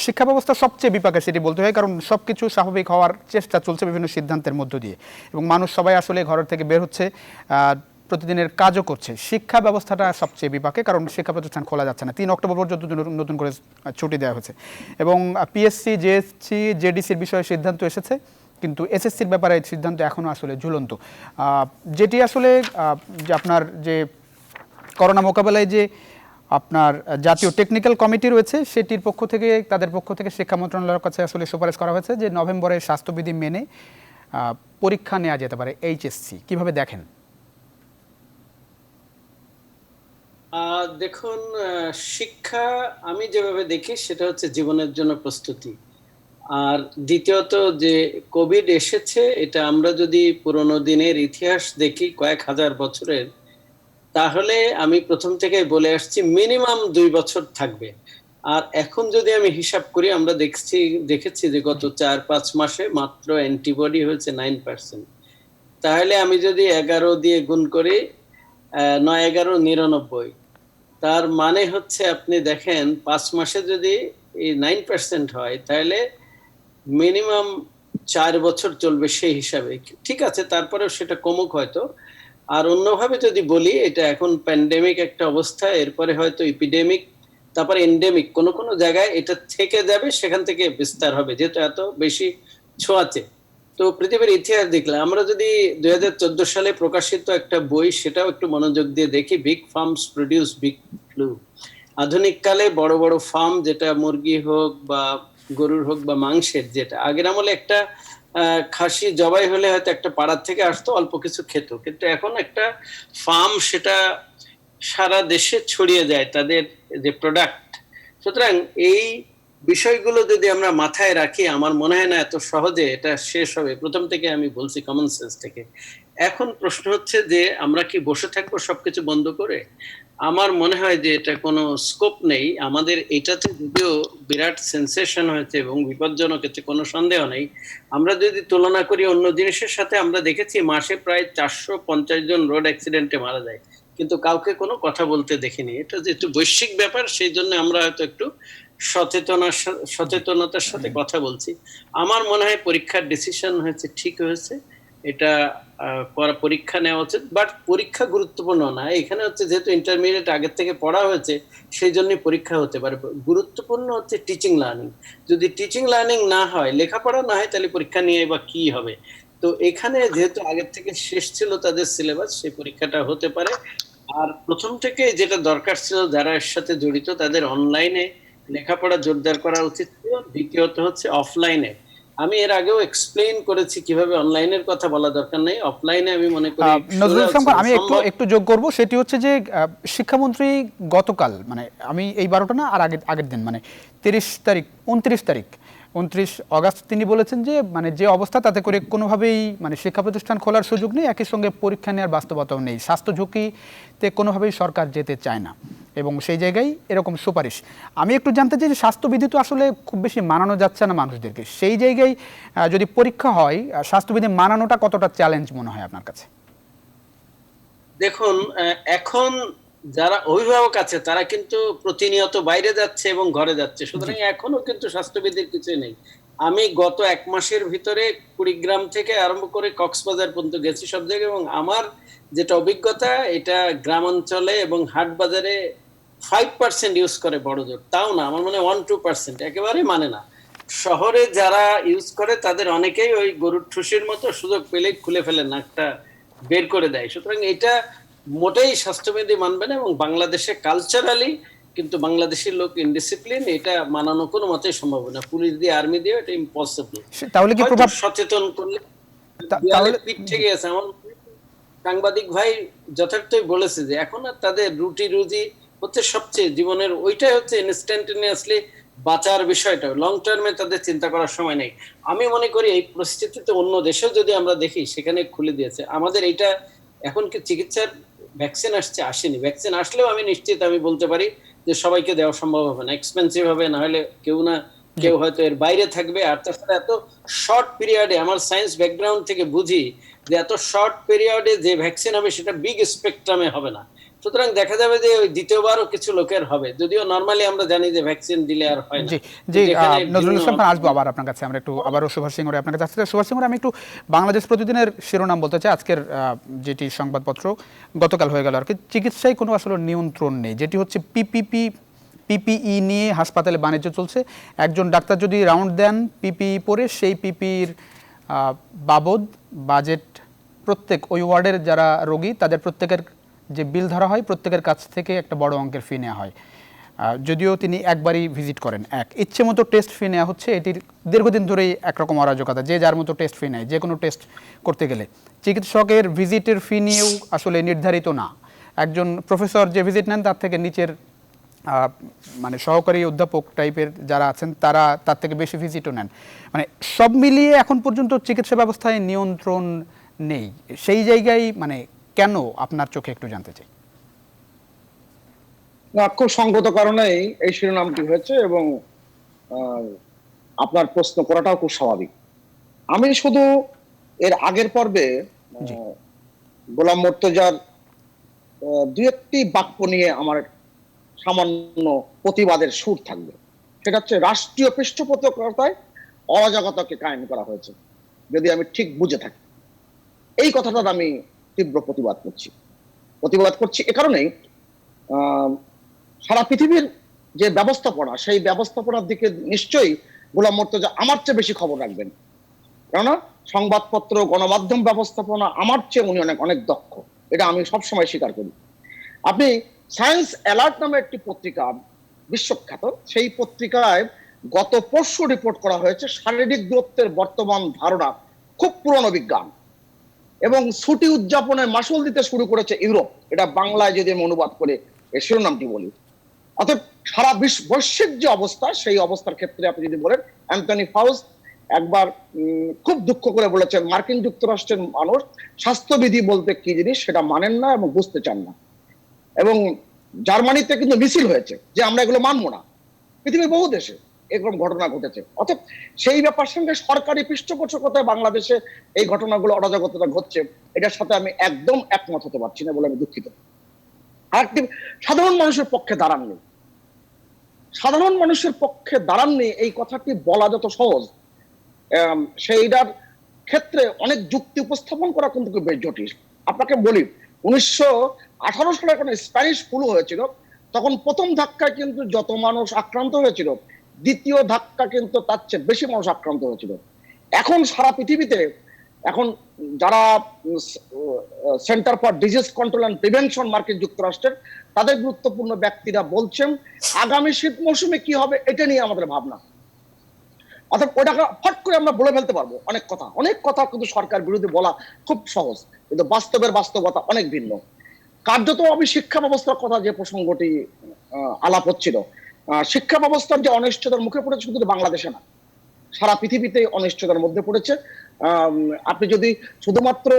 শিক্ষা ব্যবস্থা সবচেয়ে বিপাকে সেটি বলতে হয়, কারণ সবকিছু স্বাভাবিক হওয়ার চেষ্টা চলছে বিভিন্ন সিদ্ধান্তের মধ্য দিয়ে, এবং মানুষ সবাই আসলে ঘরের থেকে বের হচ্ছে, প্রতিদিনের কাজও করছে। শিক্ষা ব্যবস্থাটা সবচেয়ে বিপাকে, কারণ শিক্ষা প্রতিষ্ঠান খোলা যাচ্ছে না। 3 অক্টোবর পর্যন্ত নতুন করে ছুটি দেওয়া হয়েছে, এবং পিএসসি, জেএসসি, জেডিসির বিষয়ে সিদ্ধান্ত এসেছে, কিন্তু এসএসসির ব্যাপারে সিদ্ধান্ত এখনও আসলে ঝুলন্ত। যেটি আসলে যে আপনার যে করোনা মোকাবেলায় যে আপনার জাতীয় টেকনিক্যাল কমিটি রয়েছে, সেটির পক্ষ থেকে, তাদের পক্ষ থেকে শিক্ষা মন্ত্রণালয়ের কাছে আসলে সুপারিশ করা হয়েছে যে নভেম্বরে স্বাস্থ্যবিধি মেনে পরীক্ষা নেওয়া যেতে পারে এইচএসসি। কিভাবে দেখেন? দেখুন, শিক্ষা আমি যেভাবে দেখি সেটা হচ্ছে জীবনের জন্য প্রস্তুতি। আর দ্বিতীয়ত যে কোভিড এসেছে, এটা আমরা যদি পুরোনো দিনের ইতিহাস দেখি, কয়েক হাজার বছরের, তাহলে আমি প্রথম থেকে বলে আসছি মিনিমাম 2 বছর থাকবে। আর এখন যদি আমি হিসাব করি, আমরা দেখেছি যে গত 4-5 মাসে মাত্র অ্যান্টিবডি হয়েছে 9%। তাহলে আমি যদি 11 দিয়ে গুণ করি, 9-11-99, তার মানে হচ্ছে আপনি দেখেন 5 মাসে যদি এই 9% হয়, তাহলে মিনিমাম 4 বছর চলবে সেই হিসাবে। ঠিক আছে, তারপরেও সেটা কমুক হয়তো। আর অন্যভাবে যদি বলি, এটা এখন প্যান্ডেমিক একটা অবস্থা, এরপরে হয়তো এপিডেমিক, তারপরে এন্ডেমিক, কোনো কোনো জায়গায় এটা থেকে যাবে, সেখান থেকে বিস্তার হবে, যেহেতু এত বেশি ছোঁয়াচে। তো পৃথিবীর ইতিহাস দেখলে আমরা যদি 2014 সালে প্রকাশিত একটা বই, সেটাও একটু মনোযোগ দিয়ে দেখি, big farms produce big flu. আধুনিক কালে বড় বড় ফার্ম, যেটা মুরগি হোক বা গরুর হোক বা মাংসের, যেটা আগের আমলে একটা খাসি জবাই হলে হয়তো একটা পাড়ার থেকে আসতো, অল্প কিছু খেত, কিন্তু এখন একটা ফার্ম সেটা সারা দেশে ছড়িয়ে যায় তাদের যে প্রোডাক্ট। সুতরাং এই বিষয়গুলো যদি আমরা মাথায় রাখি, আমার মনে হয় না এত সহজে এটা শেষ হবে। প্রথম থেকে আমি বলছি কমন সেন্স থেকে। এখন প্রশ্ন হচ্ছে যে আমরা কি বসে থাকবো সবকিছু বন্ধ করে? আমার মনে হয় যে এটা কোনো স্কোপ নেই। আমাদের এটাতে যদিও বিরাট সেন্সেশন হয়েছে এবং বিপজ্জনক, এতে কোনো সন্দেহ নেই। আমরা যদি তুলনা করি অন্য জিনিসের সাথে, আমরা দেখেছি মাসে প্রায় 450 জন রোড অ্যাক্সিডেন্টে মারা যায়, কিন্তু কাউকে কোনো কথা বলতে দেখিনি। এটা যেহেতু বৈশ্বিক ব্যাপার, সেই জন্য আমরা হয়তো একটু সচেতনতার সাথে কথা বলছি। আমার মনে হয় পরীক্ষার ডিসিশন হয়েছে, ঠিক হয়েছে, এটা পরীক্ষা নেওয়া উচিত। বাট পরীক্ষা গুরুত্বপূর্ণ না এখানে, হচ্ছে যেহেতু ইন্টারমিডিয়েট আগের থেকে পড়া হয়েছে, সেই জন্যই পরীক্ষা হতে পারে। গুরুত্বপূর্ণ হচ্ছে টিচিং লার্নিং। যদি টিচিং লার্নিং না হয়, লেখাপড়া না হয়, তাহলে পরীক্ষা নিয়ে বা কি হবে? তো এখানে যেহেতু আগের থেকে শেষ ছিল তাদের সিলেবাস, সেই পরীক্ষাটা হতে পারে। আর প্রথম থেকে যেটা দরকার ছিল, যারা এর সাথে জড়িত, তাদের অনলাইনে লেখাপড়া জোরদার করা উচিত ছিল। দ্বিতীয়ত হচ্ছে অফলাইনে, আমি এর আগেও এক্সপ্লেইন করেছি কিভাবে অনলাইনের কথা বলা দরকার নেই, অফলাইনে আমি মনে করি। নজরুল ইসলাম, আমি একটু যোগ করব, সেটি হচ্ছে যে শিক্ষামন্ত্রী গতকাল, মানে আমি এই 12টা না, আর আগের দিন, মানে 29 অগাস্ট তিনি বলেছেন যে মানে যে অবস্থা, তাতে করে কোনোভাবেই মানে শিক্ষা প্রতিষ্ঠান খোলার সুযোগ নেই, একই সঙ্গে পরীক্ষা নেওয়ার বাস্তবতাও নেই। স্বাস্থ্য ঝুঁকিতে কোনোভাবেই সরকার যেতে চায় না, এবং সেই জায়গায় এরকম সুপারিশ। আমি একটু জানতে চাই যে স্বাস্থ্যবিধি তো আসলে খুব বেশি মানানো যাচ্ছে না মানুষদেরকে, সেই জায়গায় যদি পরীক্ষা হয়, স্বাস্থ্যবিধি মানানোটা কতটা চ্যালেঞ্জ মনে হয় আপনার কাছে? দেখুন, এখন যারা অভিভাবক আছে তারা কিন্তু প্রতিনিয়ত বাইরে যাচ্ছে এবং ঘরে যাচ্ছে, সুতরাং এখনো কিন্তু স্বাস্থ্যবিধির কিছুই নেই। আমি গত 1 মাসের ভিতরে কুড়িগ্রাম থেকে আরম্ভ করে কক্সবাজার পর্যন্ত গেছি সব জায়গায়, এবং আমার যেটা অভিজ্ঞতা, এটা গ্রাম অঞ্চলে এবং হাট বাজারে 5% ইউজ করে বড় জোর, তাও না, আমার মনে হয় 1-2%, একেবারে মানে না। শহরে যারা ইউজ করে তাদের অনেকেই ওই গরুর ঠুসির মতো সুযোগ পেলে খুলে ফেলে, নাকটা বের করে দেয়। সুতরাং এটা মোটেই স্বাস্থ্যবিধি মানবে না, এবং বাংলাদেশে কালচারালি কিন্তু বাংলাদেশের লোক ইনডিসিপ্লিন, এটা মানানো কোনো মতেই সম্ভব না। পুলিশ দিয়ে, আর্মি দিয়ে এটা ইম্পসিবল। তাহলে কি প্রভাব সচেতন করলে তাহলে পিঠ থেকে গেছে। আমার সাংবাদিক ভাই যথার্থই বলেছে যে এখন আর তাদের রুটি রুজি হচ্ছে সবচেয়ে জীবনের, ওইটাই হচ্ছে ইনস্ট্যান্টানিয়াসলি বাঁচার বিষয়টা, লং টার্মে তাদের চিন্তা করার সময় নেই। আমি মনে করি এই পরিস্থিতিতে অন্য দেশেও যদি আমরা দেখি সেখানে খুলে দিয়েছে। আমাদের এইটা এখন কি চিকিৎসার ভ্যাকসিন আসছে, আসেনি। ভ্যাকসিন আসলেও আমি নিশ্চিত আমি বলতে পারি যে সবাইকে দেওয়া সম্ভব হবে না, এক্সপেন্সিভ হবে, না হলে কেউ না কেউ হয়তো এর বাইরে থাকবে। আর তাছাড়া এত শর্ট পিরিয়ডে, আমার সায়েন্স ব্যাকগ্রাউন্ড থেকে বুঝি যে এত শর্ট পিরিয়ডে যে ভ্যাকসিন হবে সেটা বিগ স্পেকট্রামে হবে না। সুতরাং দেখা যাবে যে ওই দ্বিতীয়বারও কিছু লোকের হবে, যদিও নরমালি আমরা জানি যে ভ্যাকসিন দিলে আর হয় না। জি জি, নজরুল ইসলাম খান, আসবো আবার আপনার কাছে। আমরা একটু আবারও সুভাষ সিংহরে আপনার কাছে আসতে চাই। সুভাষ সিংহরে, আমি একটু বাংলাদেশ প্রতিদিনের শিরোনাম বলতে চাই আজকের, যেটি সংবাদপত্র গতকাল হয়ে গেল আর কি, চিকিৎসায় কোনো আসলে নিয়ন্ত্রণ নেই, যেটি হচ্ছে পিপিই নিয়ে হাসপাতালে বাণিজ্য চলছে। একজন ডাক্তার যদি রাউন্ড দেন পিপিই পরে, সেই পিপিইর বাবদ বাজেট প্রত্যেক ওই ওয়ার্ডের যারা রোগী তাদের প্রত্যেকের যে বিল ধরা হয়, প্রত্যেকের কাছ থেকে একটা বড় অঙ্কের ফি নেওয়া হয়, যদিও তিনি একবারই ভিজিট করেন। ইচ্ছে মতো টেস্ট ফি নেওয়া হচ্ছে। এটির দীর্ঘদিন ধরেই একরকম অরাজকতা, যে যার মতো টেস্ট ফি নেয় যে কোনো টেস্ট করতে গেলে। চিকিৎসকের ভিজিটের ফি নিয়েও আসলে নির্ধারিত না। একজন প্রফেসর যে ভিজিট নেন তার থেকে নিচের মানে সহকারী অধ্যাপক টাইপের যারা আছেন তারা তার থেকে বেশি ভিজিটও নেন। মানে সব মিলিয়ে এখন পর্যন্ত চিকিৎসা ব্যবস্থায় নিয়ন্ত্রণ নেই। সেই জায়গায় মানে কেন, আপনার চোখে একটু জানতে চাই। না, খুব সঙ্গত কারণেই এই শিরোনামটি হয়েছে, এবং আপনার প্রশ্ন করাটাও খুব স্বাভাবিক। আমি শুধু এর আগের পর্বে গোলাম মুর্তজার দু একটি বাক্য নিয়ে আমার সামান্য প্রতিবাদের সুর থাকবে। সেটা হচ্ছে, রাষ্ট্রীয় পৃষ্ঠপোষকতায় অরাজকতাকে কায়েম করা হয়েছে, যদি আমি ঠিক বুঝে থাকি। এই কথাটার আমি তীব্র প্রতিবাদ করছি এ কারণেই, সারা পৃথিবীর যে ব্যবস্থাপনা, সেই ব্যবস্থাপনার দিকে নিশ্চয়ই গোলাম মুর্তজা আমার চেয়ে বেশি খবর রাখবেন, কেননা সংবাদপত্র, গণমাধ্যম ব্যবস্থাপনা আমার চেয়ে উনি অনেক অনেক দক্ষ, এটা আমি সবসময় স্বীকার করি। আপনি সায়েন্স অ্যালার্ট নামে একটি পত্রিকা, বিশ্বখ্যাত, সেই পত্রিকায় গত পরশু রিপোর্ট করা হয়েছে শারীরিক দূরত্বের বর্তমান ধারণা খুব পুরনো বিজ্ঞান, এবং ছুটি উদযাপনে মাসুল দিতে শুরু করেছে ইউরোপ। এটা বাংলায় যদি আমি অনুবাদ করে এই শিরোনামটি বলি, অর্থাৎ সারা বৈশ্বিক যে অবস্থা, সেই অবস্থার ক্ষেত্রে আপনি যদি বলেন, অ্যান্থনি ফাউস একবার খুব দুঃখ করে বলেছেন, মার্কিন যুক্তরাষ্ট্রের মানুষ স্বাস্থ্যবিধি বলতে কি জিনিস সেটা মানেন না এবং বুঝতে চান না। এবং জার্মানিতে কিন্তু মিছিল হয়েছে যে আমরা এগুলো মানবো না। পৃথিবীর বহু দেশে এরকম ঘটনা ঘটেছে। অর্থাৎ সেই ব্যাপার সঙ্গে সরকারি পৃষ্ঠপোষকতায় বাংলাদেশে এই ঘটনাগুলো, অরাজকতা ঘটছে, এটার সাথে আমি একদম একমত হতে পারছি না বলে আমি দুঃখিত। আরেকটি, সাধারণ মানুষের পক্ষে দাঁড়াননি, সাধারণ মানুষের পক্ষে দাঁড়াননি এই কথাটি বলা যত সহজ, সেইটার ক্ষেত্রে অনেক যুক্তি উপস্থাপন করা কিন্তু বেশ জটিল। আপনাকে বলি, 1918 সালে যখন স্প্যানিশ ফ্লু হয়েছিল, তখন প্রথম ধাক্কায় কিন্তু যত মানুষ আক্রান্ত হয়েছিল, দ্বিতীয় ধাক্কা কিন্তু তার চেয়ে বেশি মানুষ আক্রান্ত হয়েছিল। এখন সারা পৃথিবীতে, এখন যারা centre for disease control and prevention মার্কিন যুক্তরাষ্ট্রের, তাদের গুরুত্বপূর্ণ ব্যক্তিরা বলছেন আগামী শীত মৌসুমে কি হবে এটা নিয়ে আমাদের ভাবনা। অর্থাৎ ওটাকে ফট করে আমরা বলে ফেলতে পারবো অনেক কথা কিন্তু সরকার বিরোধী বলা খুব সহজ, কিন্তু বাস্তবতা অনেক ভিন্ন। কার্যত আমি শিক্ষা ব্যবস্থার কথা, যে প্রসঙ্গটি আলাপ হচ্ছিল, শিক্ষা ব্যবস্থার যে অনিশ্চয়তার মুখে পড়েছে শুধু বাংলাদেশে না, সারা পৃথিবীতে অনিশ্চয়তার মধ্যে পড়েছে। আপনি যদি শুধুমাত্র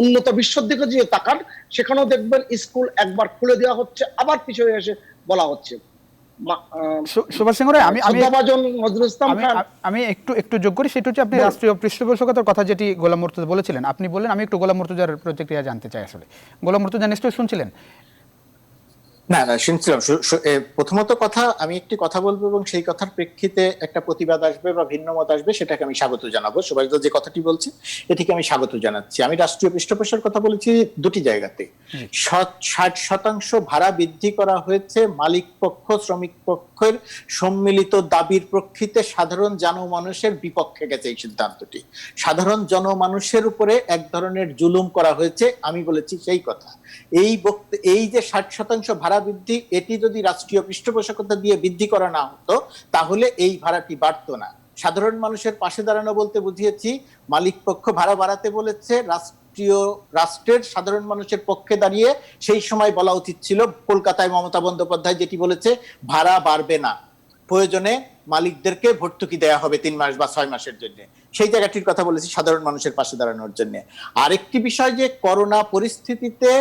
উন্নত বিশ্বের দিকে যে তাকান, সেখানেও দেখবেন স্কুল একবার খুলে দেওয়া হচ্ছে, আবার পিছিয়ে এসে বলা হচ্ছে। সুভাষ সিংহ রায়, আমি একটু যোগ করি, সেটা হচ্ছে আপনি রাষ্ট্রীয় পৃষ্ঠপোষকতার কথা যেটি গোলাম মুর্তজা বলেছিলেন, আপনি বললেন, আমি একটু গোলাম মুর্তজার প্রতিক্রিয়া জানতে চাই। আসলে গোলাম মুর্তজা নিশ্চয়ই শুনছিলেন। না না, শুনছিলাম। প্রথমত কথা, আমি একটি কথা বলবো এবং সেই কথার প্রেক্ষিতে একটা প্রতিবাদ আসবে বা ভিন্ন মত আসবে, সেটাকে আমি স্বাগত জানাবো। সুভাষদা যে কথাটি বলছে এটিকে আমি স্বাগত জানাচ্ছি। আমি রাষ্ট্রীয় পৃষ্ঠপোষকের কথা বলেছি দুটি জায়গাতে। 60% ভাড়া বৃদ্ধি করা হয়েছে মালিক পক্ষ শ্রমিক পক্ষের সম্মিলিত দাবির প্রেক্ষিতে সাধারণ জনমানুষের বিপক্ষে গেছে এই সিদ্ধান্তটি। সাধারণ জনমানুষের উপরে এক ধরনের জুলুম করা হয়েছে, আমি বলেছি সেই কথা। এই যে 60% ভাড়া বৃদ্ধি, এটি যদি রাষ্ট্রীয় পৃষ্ঠপোষকতা দিয়ে বৃদ্ধি করা না হতো তাহলে এই ভাড়াটি বাড়তো না। সাধারণ মানুষের পাশে দাঁড়ানো বলতে বুঝিয়েছি মালিক পক্ষ ভাড়া বাড়াতে বলেছে, রাষ্ট্রের সাধারণ মানুষের পক্ষে দাঁড়িয়ে সেই সময় বলা উচিত ছিল, কলকাতায় মমতা বন্দ্যোপাধ্যায় যেটি বলেছে, ভাড়া বাড়বে না, প্রয়োজনে মালিকদেরকে ভর্তুকি দেয়া হবে 3 মাস বা 6 মাসের জন্য। সেই জায়গাটির কথা বলেছি সাধারণ মানুষের পাশে দাঁড়ানোর জন্য। আরেকটি বিষয় যে করোনা পরিস্থিতিতে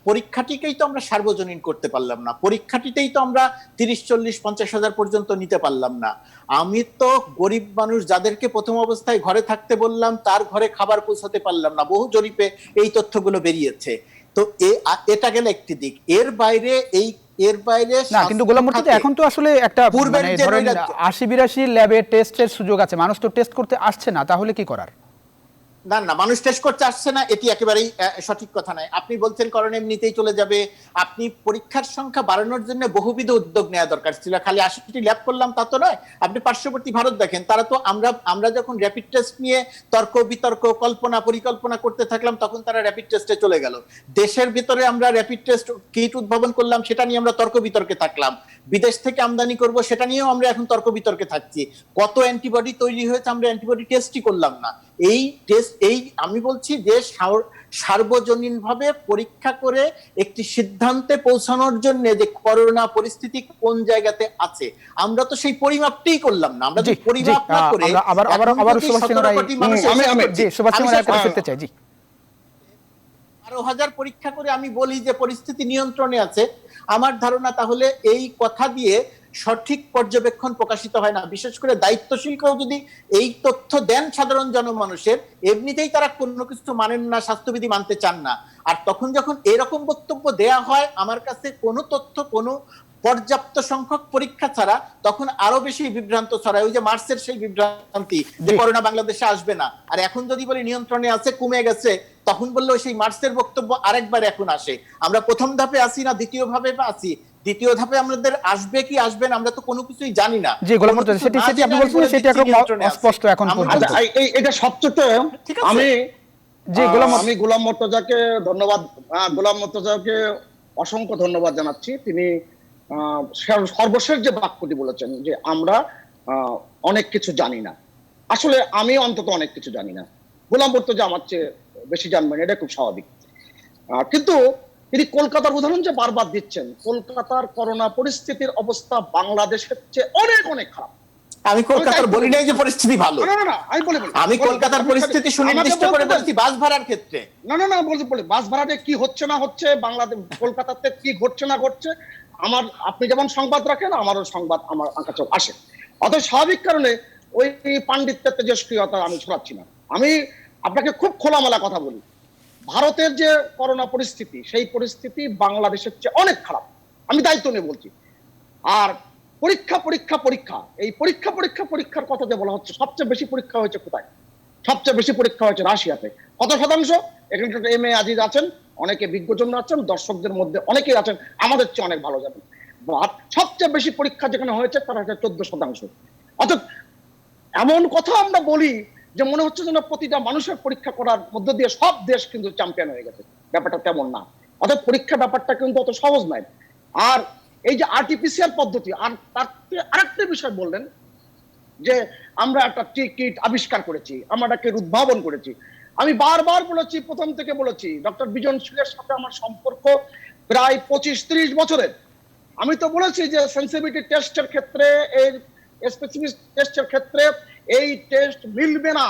পরীক্ষাটিকেই তো আমরা সার্বজনীন করতে পারলাম না, পরীক্ষাটিতেই তো আমরা 30, 40, 50 হাজার পর্যন্ত নিতে পারলাম না। আমি তো গরিব মানুষ যাদেরকে প্রথম অবস্থায় ঘরে থাকতে বললাম তার ঘরে খাবার পৌঁছাতে পারলাম না, বহু জরিপে এই তথ্যগুলো বেরিয়েছে। তো এটা গেল একটি দিক। এর বাইরে না, কিন্তু গোলাম মুর্তজা, এখন তো আসলে একটা মানে ধরেন 80-82 ল্যাবে টেস্টের সুযোগ আছে, মানুষ তো টেস্ট করতে আসছে না, তাহলে কি করার? না না, মানুষ টেস্ট করতে আসছে না এটি একেবারেই সঠিক কথা নয়। আপনি বলছেন করোনা এমনিতেই চলে যাবে, আপনি পরীক্ষার সংখ্যা বাড়ানোর জন্য বহুবিধ উদ্যোগ নেওয়া দরকার ছিল। খালি 80টি ল্যাব করলাম তা তো নয়। আপনি পার্শ্ববর্তী ভারত দেখেন, তারা তো আমরা যখন র্যাপিড টেস্ট নিয়ে তর্ক বিতর্ক পরিকল্পনা করতে থাকলাম তখন তারা র্যাপিড টেস্টে চলে গেল। দেশের ভিতরে আমরা র্যাপিড টেস্ট কিট উদ্ভাবন করলাম, সেটা নিয়ে আমরা তর্ক বিতর্কে থাকলাম। বিদেশ থেকে আমদানি করব, সেটা নিয়েও আমরা এখন তর্ক বিতর্কে থাকছি। কত অ্যান্টিবডি তৈরি হয়েছে, আমরা অ্যান্টিবডি টেস্টই করলাম না। আমি বলছি যে সার্বজনীনভাবে পরীক্ষা করে একটি সিদ্ধান্তে পৌঁছানোর জন্য যে করোনা পরিস্থিতি কোন জায়গাতে আছে, আমরা তো সেই পরিমাপটাই করলাম না। আমরা যে পরিমাপ না করে আবার সুভাষ সিং রায়, জি সুভাষ সিং রায় করতে চাই। জি, 12,000 পরীক্ষা করে আমি বলি যে পরিস্থিতি নিয়ন্ত্রণে আছে, আমার ধারণা তাহলে এই কথা দিয়ে সঠিক পর্যবেক্ষণ প্রকাশিত হয় না। বিশেষ করে দায়িত্বশীল কেউ যদি এই তথ্য দেন সাধারণ জনমানুষের, এমনিতেই তারা কোনো কিছু মানেন না, স্বাস্থ্যবিধি মানতে চান না। আর তখন যখন এরকম বক্তব্য দেয়া হয় আমার কাছে কোনো তথ্য, কোনো পর্যাপ্ত সংখ্যক পরীক্ষা ছাড়া, তখন আরো বেশি বিভ্রান্ত ছড়ায়। ওই যে মার্চের সেই বিভ্রান্তি যে করোনা বাংলাদেশে আসবে না, আর এখন যদি বলি নিয়ন্ত্রণে আছে, কমে গেছে, তখন বললো সেই মার্চের বক্তব্য আরেকবার এখন আসে। আমরা প্রথম ধাপে আসি না দ্বিতীয় ধাপে আসি, দ্বিতীয় ধাপে আমাদের আসবে কি আসবে না আমরা তো কোনো কিছুই জানি না। জি গোলাম মুর্তজা, সেটি আপনি বলছেন সেটি একদম অস্পষ্ট এখন পর্যন্ত। এটা সবচেয়ে আমি গোলাম মুর্তজাকে ধন্যবাদ, গোলাম মুর্তজাকে অসংখ্য ধন্যবাদ জানাচ্ছি। তিনি সর্বশেষ যে বাক্যটি বলেছেন যে আমরা অনেক কিছু জানি না, আসলে আমি অন্তত অনেক কিছু জানি না, গোলাম মুর্তজা আমার চেয়ে বেশি জানবেন, এটা খুব স্বাভাবিক। কিন্তু তিনি কলকাতার উদাহরণ যে বারবার দিচ্ছেন, কলকাতার করোনা পরিস্থিতির অবস্থা বাংলাদেশের চেয়ে অনেক অনেক খারাপ। আমি কলকাতার বলি নাই যে পরিস্থিতি ভালো, আমি কলকাতার পরিস্থিতি সুনির্দিষ্ট করে বলছি বাস ভাড়ার ক্ষেত্রে। না বলছি বাস ভাড়াতে কি হচ্ছে না হচ্ছে, বাংলাদেশ কলকাতাতে কি ঘটছে না ঘটছে, আপনি যেমন সংবাদ রাখেন আমারও সংবাদ আমার কাছে আসে। অতএব স্বাভাবিক কারণে ওই পাণ্ডিত্যের তেজস্ক্রিয়তা আমি ছড়াচ্ছি না। আমি আপনাকে খুব খোলামেলা কথা বলি, ভারতের যে করোনা পরিস্থিতি, সেই পরিস্থিতি বাংলাদেশের চেয়ে অনেক খারাপ, আমি দায়িত্ব নিয়ে বলছি। আর এই পরীক্ষার কথা যে বলা হচ্ছে, সবচেয়ে বেশি পরীক্ষা হয়েছে কোথায়? সবচেয়ে বেশি পরীক্ষা হয়েছে রাশিয়াতে। কত শতাংশ? এখানে এম.এ. আজিজ আছেন, অনেকে বিজ্ঞজন আছেন, দর্শকদের মধ্যে অনেকেই আছেন আমাদের চেয়ে অনেক ভালো জানেন। সবচেয়ে বেশি পরীক্ষা যেখানে হয়েছে তারা হচ্ছে 14%। অর্থাৎ এমন কথা আমরা বলি যে মনে হচ্ছে যেন প্রতিটা মানুষের পরীক্ষা করার মধ্য দিয়ে সব দেশ কিন্তু চ্যাম্পিয়ন হয়ে গেছে, ব্যাপারটা তেমন না। অর্থাৎ পরীক্ষা ব্যাপারটা কিন্তু অত সহজ নয়। আর এই যে আরটিপিসিআর পদ্ধতি, আর তার আরেকটা বিষয় বললেন যে আমরা একটা কিট আবিষ্কার করেছি, আমরা একটা উদ্ভাবন করেছি। আমি বারবার বলেছি, প্রথম থেকে বলেছি, ডক্টর বিজনশীলের সাথে আমার সম্পর্ক প্রায় 25-30 বছরের। আমি তো বলেছি যে সেন্সিটিভিটি টেস্টের ক্ষেত্রে, এই স্পেসিফিক টেস্টের ক্ষেত্রে এই টেস্ট মিলবে না,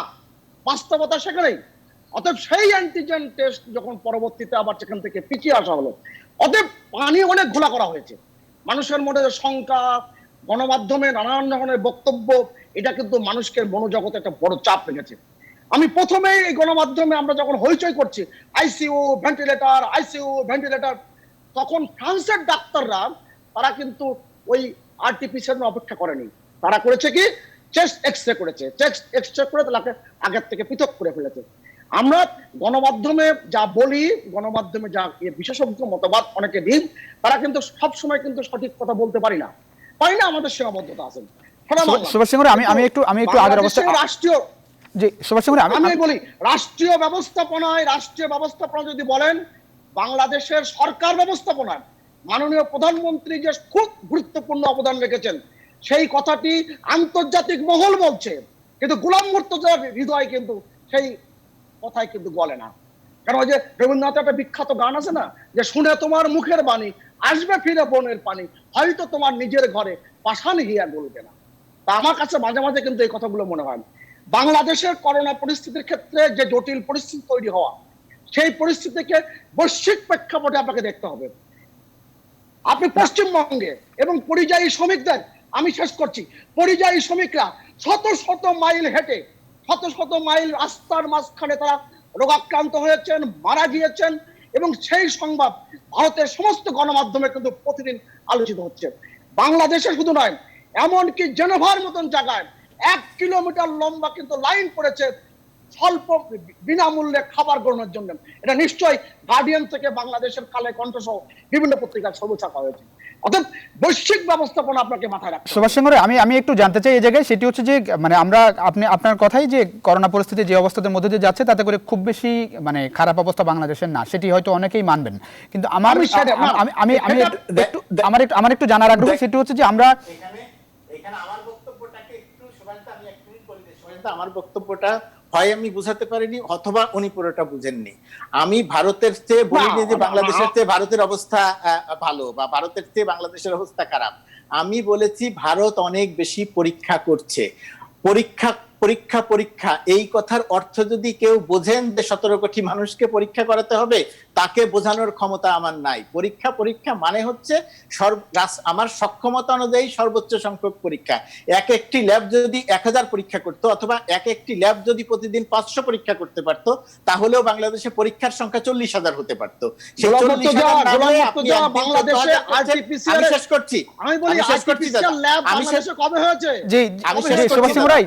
বাস্তবতা সেখানেই। অতএব সেই অ্যান্টিজেন টেস্ট যখন পরবর্তীতে আবার সেখান থেকে পিছিয়ে আসা হলো, অতএব পানি অনেক ঘোলা করা হয়েছে। মানুষের মধ্যে সংখ্যা, গণমাধ্যমে নানান ধরনের বক্তব্য, এটা কিন্তু মানুষকে মনোজগতে একটা বড় চাপ রেখেছে। আমি প্রথমে এই গণমাধ্যমে আমরা যখন হইচই করছি আইসিইউ ভেন্টিলেটর, তখন ফ্রান্সের ডাক্তাররা তারা কিন্তু ওই আরটিপিসিআর অপেক্ষা করেনি, তারা করেছে কি চেস্ট এক্সরে করেছে, চেস্ট এক্সরে করে তাকে আগের থেকে পৃথক করে ফেলেছে। আমরা গণমাধ্যমে যা বলি, গণমাধ্যমে যা বিশেষজ্ঞ মতবাদ অনেকে দিন, তারা কিন্তু সবসময় কিন্তু সঠিক কথা বলতে পারি না, আমাদের সীমাবদ্ধতা আছে। সুভাষ সিংহ আমি একটু আগের অবস্থা রাষ্ট্রীয় জি সুভাষ সিংহ আমি বলি রাষ্ট্রীয় ব্যবস্থাপনা যদি বলেন, বাংলাদেশের সরকার ব্যবস্থাপনায় মাননীয় প্রধানমন্ত্রী যে খুব গুরুত্বপূর্ণ অবদান রেখেছেন, সেই কথাটি আন্তর্জাতিক মহল বলছে, কিন্তু গোলাম মুর্তজার হৃদয় কিন্তু সেই কথাই কিন্তু বলে না। কারণ ওই যে রবীন্দ্রনাথের একটা বিখ্যাত গান আছে না, যে শুনে তোমার মুখের বাণী আসবে ফিরে বনের পানি, হয়তো তোমার নিজের ঘরে পাষাণ হিয়া গলবে না। তা আমার কাছে মাঝে মাঝে কিন্তু এই কথাগুলো মনে হয়। বাংলাদেশের করোনা পরিস্থিতির ক্ষেত্রে যে জটিল পরিস্থিতি তৈরি হওয়া, সেই পরিস্থিতিকে বৈশ্বিক প্রেক্ষাপটে আপনাকে দেখতে হবে। আপনি পশ্চিমবঙ্গে এবং পরিযায়ী শ্রমিকদের, আমি শেষ করছি, পরিযায়ী শ্রমিকরা শত শত মাইল হেঁটে, শত শত মাইল রাস্তার মাঝখানে তারা রোগাক্রান্ত হয়েছেন, মারা গিয়েছেন, এবং সেই সংবাদ ভারতের সমস্ত গণমাধ্যমে কিন্তু প্রতিদিন আলোচিত হচ্ছে। বাংলাদেশে শুধু নয়, এমনকি জেনেভার মতন জায়গায় 1 কিলোমিটার লম্বা কিন্তু লাইন পড়েছে স্বল্প বিনামূল্যে খাবার গ্রহণের জন্য। এটা নিশ্চয়ই গার্ডিয়ান থেকে বাংলাদেশের কালে কণ্ঠ সহ বিভিন্ন পত্রিকার সবুজ ছাপা হয়েছে। অর্থাৎ বৈশ্বিক ব্যবস্থাপনা আপনাকে মাথায় রাখতে হবে। সুভাষ সিংহ আমি একটু জানতে চাই এই জায়গায়, সেটি হচ্ছে যে মানে আমরা আপনার কথাই যে করোনা পরিস্থিতি যে অবস্থার মধ্যে দিয়ে যাচ্ছে, তাতে করে খুব বেশি মানে খারাপ অবস্থা বাংলাদেশের না, সেটি হয়তো অনেকেই মানবেন। কিন্তু আমার একটু জানার আগ্রহ সেটি হচ্ছে যে আমরা এখানে আমার বক্তব্যটাকে একটু সুভাষদা, আমি 1 মিনিট বলে দিই। সুভাষদা, আমার বক্তব্যটা হয় আমি বুঝাতে পারিনি অথবা উনি পুরোটা বুঝেননি। আমি ভারতের চেয়ে বলিনি যে বাংলাদেশের চেয়ে ভারতের অবস্থা ভালো বা ভারতের চেয়ে বাংলাদেশের অবস্থা খারাপ। আমি বলেছি ভারত অনেক বেশি পরীক্ষা করছে। পরীক্ষা পরীক্ষা পরীক্ষা এই কথার অর্থ যদি কেউ বোঝেন যে 17 কোটি মানুষকে পরীক্ষা করাতে হবে, তাকে বোঝানোর ক্ষমতা আমার নাই। পরীক্ষা পরীক্ষা মানে হচ্ছে আমার সক্ষমতা অনুযায়ী সর্বোচ্চ সংখ্যক পরীক্ষা। একটি ল্যাব যদি 1000 পরীক্ষা করতো, অথবা একটি ল্যাব যদি প্রতিদিন 500 পরীক্ষা করতে পারতো, তাহলেও বাংলাদেশে পরীক্ষার সংখ্যা 40,000 হতে পারতো। সেই 40,000 বাংলাদেশে আরটিপিসিআর শেষ করছি, আমি বলি আরটিপিসিআর ল্যাব বাংলাদেশে কবে হয়েছে? জি সুভাষ সিংহ রায়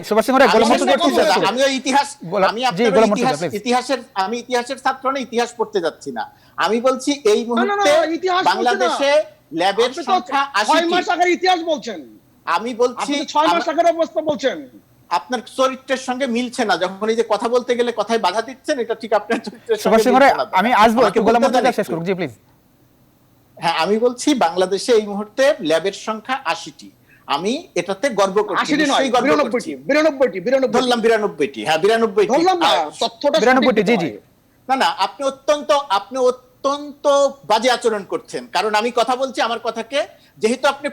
আমি ইতিহাসের ছাত্র না, ইতিহাস পড়তে যাচ্ছি না। আমি বলছি এই মুহূর্তে বাংলাদেশে ল্যাবের সংখ্যা 6 মাস আগের ইতিহাস বলছেন। আমি বলছি 6 মাস আগের অবস্থা বলছেন। আপনার চরিত্রের সঙ্গে মিলছে না, যখন এই যে কথা বলতে গেলে কথায় বাধা দিচ্ছেন, এটা ঠিক আপনার চরিত্রের সঙ্গে। সুভাষ সিংহ রায় আমি আসবো, একটু গোলাম মুর্তজা শেষ করুন জি প্লিজ। হ্যাঁ, আমি বলছি বাংলাদেশে এই মুহূর্তে ল্যাবের সংখ্যা 80টি। আমি এটাতে গর্ব করছি। 89টি, 92টি ধরলাম 92টি। হ্যাঁ 92টি ধরলাম না, তথ্যটা 92টি। জি জি না আপনি অত্যন্ত বাজে আচরণ করছেন। কারণ আমি কথা বলছি, আমার কথাকে যেহেতু আপনি